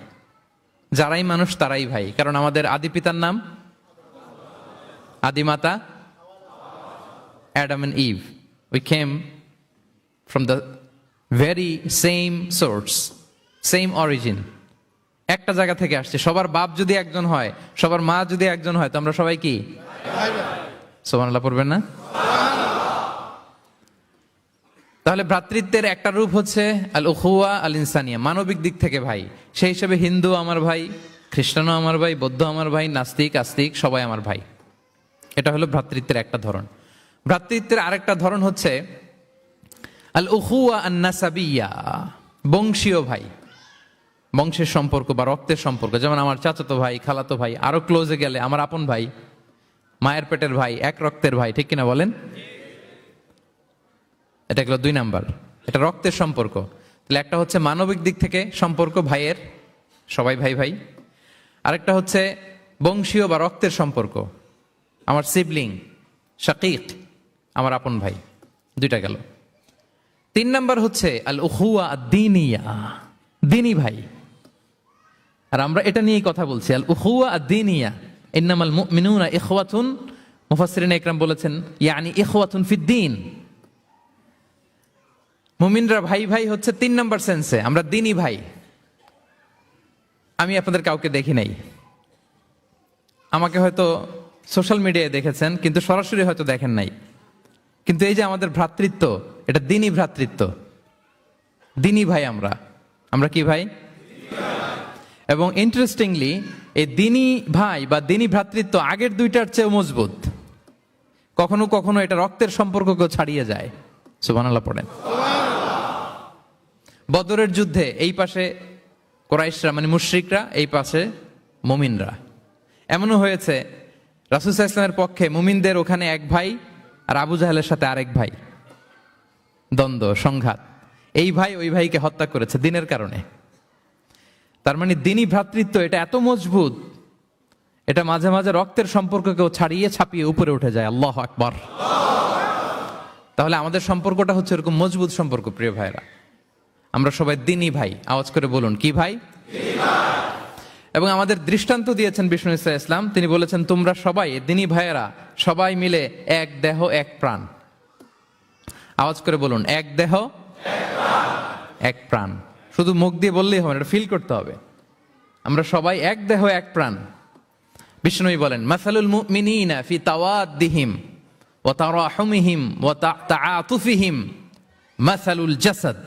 যারাই মানুষ তারাই ভাই, কারণ আমাদের আদি পিতার নাম, আদিমাতা Adam and Eve. We came from the very same source, same origin. একটা জায়গা থেকে আসছে। সবার বাপ যদি একজন হয়, সবার মা যদি একজন হয়, তো আমরা সবাই কি? সুবহানাল্লাহ পড়বেন না? তাহলে ভ্রাতৃত্বের একটা রূপ হচ্ছে আল উখুয়া আল ইনসানিয়া, মানবিক দিক থেকে ভাই। সেই হিসেবে হিন্দু আমার ভাই, খ্রিস্টানও আমার ভাই, বৌদ্ধ আমার ভাই, নাস্তিক আস্তিক সবাই আমার ভাই। এটা হলো ভ্রাতৃত্বের একটা ধরন। ভ্রাতৃত্বের আরেকটা ধরন হচ্ছে আল উখুয়া আন নাসাবিয়া, বংশীয় ভাই, বংশের সম্পর্ক বা রক্তের সম্পর্ক। যেমন আমার চাচাতো ভাই, খালাতো ভাই, আরো ক্লোজে গেলে আমার আপন ভাই, মায়ের পেটের ভাই, এক রক্তের ভাই, ঠিক কিনা বলেন? এটা গেল 2 নাম্বার, এটা রক্তের সম্পর্ক। তাহলে একটা হচ্ছে মানবিক দিক থেকে সম্পর্ক ভাইয়ের, সবাই ভাই ভাই। আরেকটা হচ্ছে বংশীয় বা রক্তের সম্পর্ক, আমার সিবলিং, শাকিক, আমার আপন ভাই। 2টা গেল। 3 নাম্বার হচ্ছে আল উখুয়া আদ-দীনিয়া, দ্বীনি ভাই। আর আমরা এটা নিয়েই কথা বলছি, আল উখুয়া আদ-দীনিয়া। ইন্নামাল মুমিনুনা ইখওয়াতুন, মুফাসসিরিন ইকরাম বলেছেন ইয়ানি ইখওয়াতুন ফিদ-দীন। মুমিনরা ভাই ভাই হচ্ছে 3 নাম্বার সেন্সে, আমরা দ্বীনি ভাই। আমি আপনাদের কাউকে দেখি নাই, আমাকে হয়তো সোশ্যাল মিডিয়ায় দেখেছেন, কিন্তু সরাসরি হয়তো দেখেন নাই। কিন্তু এই যে আমাদের ভ্রাতৃত্ব, এটা দ্বীনি ভ্রাতৃত্ব, দ্বীনি ভাই। আমরা কি ভাই? এবং ইন্টারেস্টিংলি এই দ্বীনি ভাই বা দ্বীনি ভ্রাতৃত্ব আগের 2টার চেয়ে মজবুত। কখনো কখনো এটা রক্তের সম্পর্ককেও ছাড়িয়ে যায়। সুবহানাল্লাহ পড়েন। বদরের যুদ্ধে এই পাশে কুরাইশরা মানে মুশরিকরা, এই পাশে মুমিনরা। এমনও হয়েছে রাসূল সাল্লাল্লাহু আলাইহি ওয়াসাল্লামের পক্ষে মুমিনদের ওখানে এক ভাই, আর আবু জাহেলের সাথে আরেক ভাই, দ্বন্দ্ব, সংঘাত। এই ভাই ওই ভাইকে হত্যা করেছে দ্বীনের কারণে। তার মানে দ্বীনি ভ্রাতৃত্ব এটা এত মজবুত, এটা মাঝে মাঝে রক্তের সম্পর্ককেও ছাড়িয়ে ছাপিয়ে উপরে উঠে যায়। আল্লাহু আকবার। তাহলে আমাদের সম্পর্কটা হচ্ছে এরকম মজবুত সম্পর্ক। প্রিয় ভাইরা, আমরা সবাই দ্বীনি ভাই। আওয়াজ করে বলুন, কি ভাই? এবং আমাদের দৃষ্টান্ত দিয়েছেন বিষ্ণু ইসলাম। তিনি বলেছেন তোমরা সবাই দ্বীনি ভাইয়েরা, সবাই মিলে এক দেহ এক প্রাণ। আওয়াজ করে বলুন, এক দেহ এক প্রাণ। শুধু মুখ দিয়ে বললেই হবে, এটা ফিল করতে হবে। আমরা সবাই এক দেহ এক প্রাণ। বিষ্ণুই বলেন, মাসালুল মুমিনিনা ফি তাওয়াদ্দিহিম ওয়া তারাহুমিহিম ওয়া তাআতুফিহিম মাসালুল জাসাদ।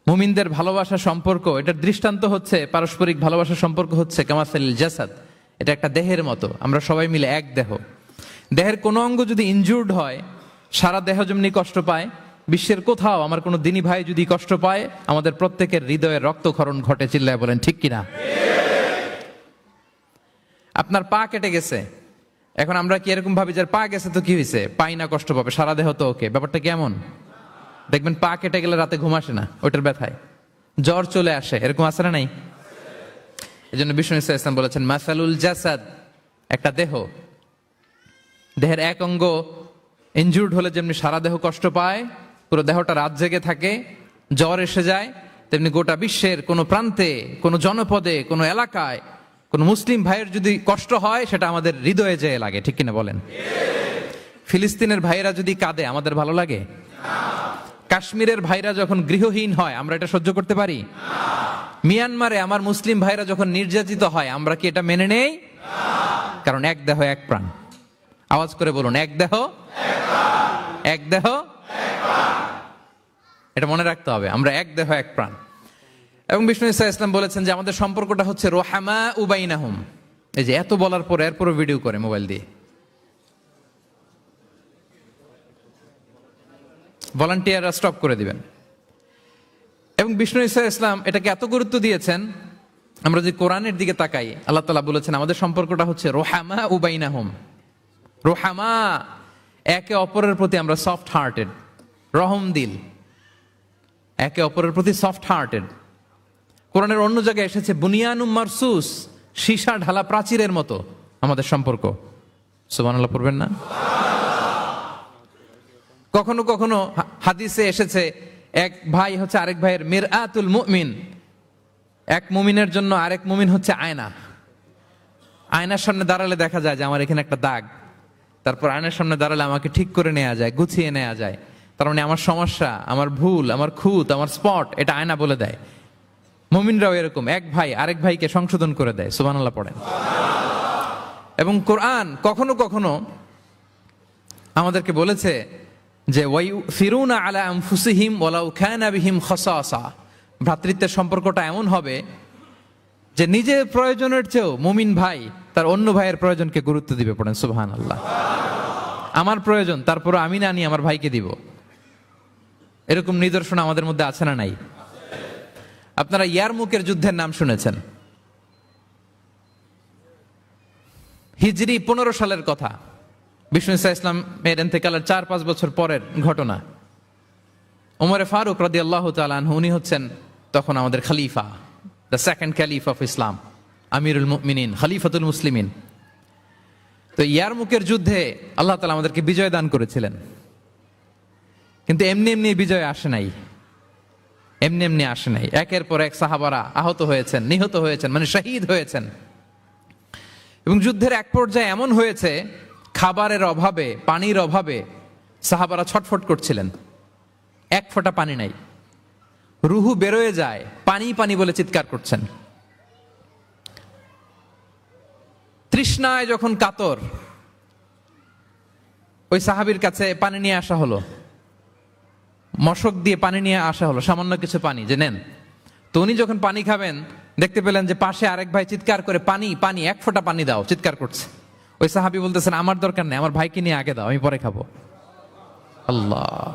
মুমিনদের ভালোবাসা সম্পর্ক, এটার দৃষ্টান্ত হচ্ছে, পারস্পরিক ভালোবাসা সম্পর্ক হচ্ছে কামাসালিল জাসাদ, এটা একটা দেহের মতো। আমরা সবাই মিলে এক দেহ। দেহের কোনো অঙ্গ যদি ইনজুর্ড হয়, সারা দেহ যেমনি কষ্ট পায়, বিশ্বের কোথাও আমার কোনো দিনী ভাই যদি কষ্ট পায়, আমাদের প্রত্যেকের হৃদয়ের রক্তক্ষরণ ঘটে। চিল্লায় বলেন ঠিক কিনা? আপনার পা কেটে গেছে, এখন আমরা কি এরকম ভাবি যে পা গেছে তো কি হয়েছে, পাই না, কষ্ট পাবে, সারা দেহ তো ওকে? ব্যাপারটা কেমন? দেখবেন পা কেটে গেলে রাতে ঘুম আসে না, ওইটার ব্যথায় জ্বর চলে আসে, এরকম আছে না নাই? এই জন্য বিষ্ণু ইসলাম বলেছেন, মাসালুল জাসাদ, একটা দেহ, দেহের এক অঙ্গ ইনজুর্ড হলে যেমনি সারা দেহ কষ্ট পায়, পুরো দেহটা রাত জেগে থাকে, জ্বর এসে যায়, তেমনি গোটা বিশ্বের কোনো প্রান্তে, কোনো জনপদে, কোনো এলাকায় কোনো মুসলিম ভাইয়ের যদি কষ্ট হয়, সেটা আমাদের হৃদয়ে যেয়ে লাগে। ঠিক কিনা বলেন? ফিলিস্তিনের ভাইয়েরা যদি কাঁদে, আমাদের ভালো লাগে? কাশ্মীরের ভাইরা যখন গৃহহীন হয়, আমরা এটা সহ্য করতে পারি? মিয়ানমারে আমার মুসলিম ভাইরা যখন নির্যাতিত হয়, আমরা কি এটা মেনে নেই? কারণ এক দেহ এক প্রাণ। আওয়াজ করে বলুন, এক দেহ এক দেহ। এটা মনে রাখতে হবে, আমরা এক দেহ এক প্রাণ। এবং বিষ্ণু ইসলাম বলেছেন যে আমাদের সম্পর্কটা হচ্ছে রোহামা উবাইনাহুম। এই যে এত বলার পর এরপরও ভিডিও করে মোবাইল দিয়ে, ভলান্টিয়াররা স্টপ করে দিবেন। এবং বিষ্ণু ইসলাম এটাকে এত গুরুত্ব দিয়েছেন, আমরা যে কোরআনের দিকে তাকাই, আল্লাহ তাআলা বলেছেন আমাদের সম্পর্কটা হচ্ছে রোহামা উবাইনাহুম। রোহামা, একে অপরের প্রতি আমরা সফট হার্টেড, রহম দিল, একে অপরের প্রতি সফট হার্টেড। কোরআনের অন্য জায়গায় এসেছে বুনিয়ানুম মারসুস, সীসা ঢালা প্রাচীরের মতো আমাদের সম্পর্ক। সুবহানাল্লাহ পড়বেন না? কখনো কখনো হাদিসে এসেছে এক ভাই হচ্ছে আরেক ভাইয়ের মিরআতুল মুমিন। এক মুমিনের জন্য আরেক মুমিন হচ্ছে আয়না। আয়নার সামনে দাঁড়ালে দেখা যায় যে আমার এখানে একটা দাগ, তারপর আয়নার সামনে দাঁড়ালে আমাকে ঠিক করে নেওয়া যায়, গুছিয়ে নেওয়া যায়। তার মানে আমার সমস্যা, আমার ভুল, আমার খুঁত, আমার স্পট, এটা আয়না বলে দেয়। মুমিনরাও এরকম, এক ভাই আরেক ভাইকে সংশোধন করে দেয়। সুবহানাল্লাহ পড়েন। এবং কোরআন কখনো কখনো আমাদেরকে বলেছে যে ওয়ায়ুসিরুনা আলা আনফুসিহিম ওয়ালাউ কানা বিহিম খাসাসা। ভ্রাতৃত্বের সম্পর্কটা এমন হবে যে নিজের প্রয়োজনের চেয়েও মুমিন ভাই তার অন্য ভাইয়ের প্রয়োজনকে গুরুত্ব দিবে। পড়েন সুবহানাল্লাহ। আমার প্রয়োজন, তারপর আমি না নিয়ে আমার ভাইকে দিব। এরকম নিদর্শন আমাদের মধ্যে আছে না নাই? আপনারা ইয়ারমুকের যুদ্ধের নাম শুনেছেন, হিজরি 15 সালের কথা। বিষ্ণু ইসলামের ইন্তেকালের 4-5 বছর পরের ঘটনা। ওমরে ফারুক রাদিয়াল্লাহু তাআলা আনহু, উনি হচ্ছেন তখন আমাদের খলিফা, the second caliph of Islam, আমিরুল মুমিনিন, খলিফাতুল মুসলিমিন। তো ইয়ারমুকের যুদ্ধে আল্লাহ তাআলা আমাদেরকে বিজয় দান করেছিলেন। কিন্তু এমনি এমনি বিজয় আসে নাই, এমনি এমনি আসে নাই। একের পর এক সাহাবারা আহত হয়েছেন, নিহত হয়েছেন, মানে শহীদ হয়েছেন। এবং যুদ্ধের এক পর্যায়ে এমন হয়েছে, খাবারের অভাবে, পানির অভাবে সাহাবারা ছটফট করছিলেন। এক ফোঁটা পানি নাই, রুহু বেরোয় যায়, পানি পানি বলে চিৎকার করছেন। তৃষ্ণায় যখন কাতর, ওই সাহাবীর কাছে পানি নিয়ে আসা হলো, মশক দিয়ে পানি নিয়ে আসা হলো, সামান্য কিছু পানি, যে নেন। তো উনি যখন পানি খাবেন, দেখতে পেলেন যে পাশে আরেক ভাই চিৎকার করে পানি পানি, এক ফোঁটা পানি দাও, চিৎকার করছে। ওই সাহাবী বলতেছেন আমার দরকার নেই, আমার ভাইকে নিয়ে আগে দাও, আমি পরে খাবো। আল্লাহ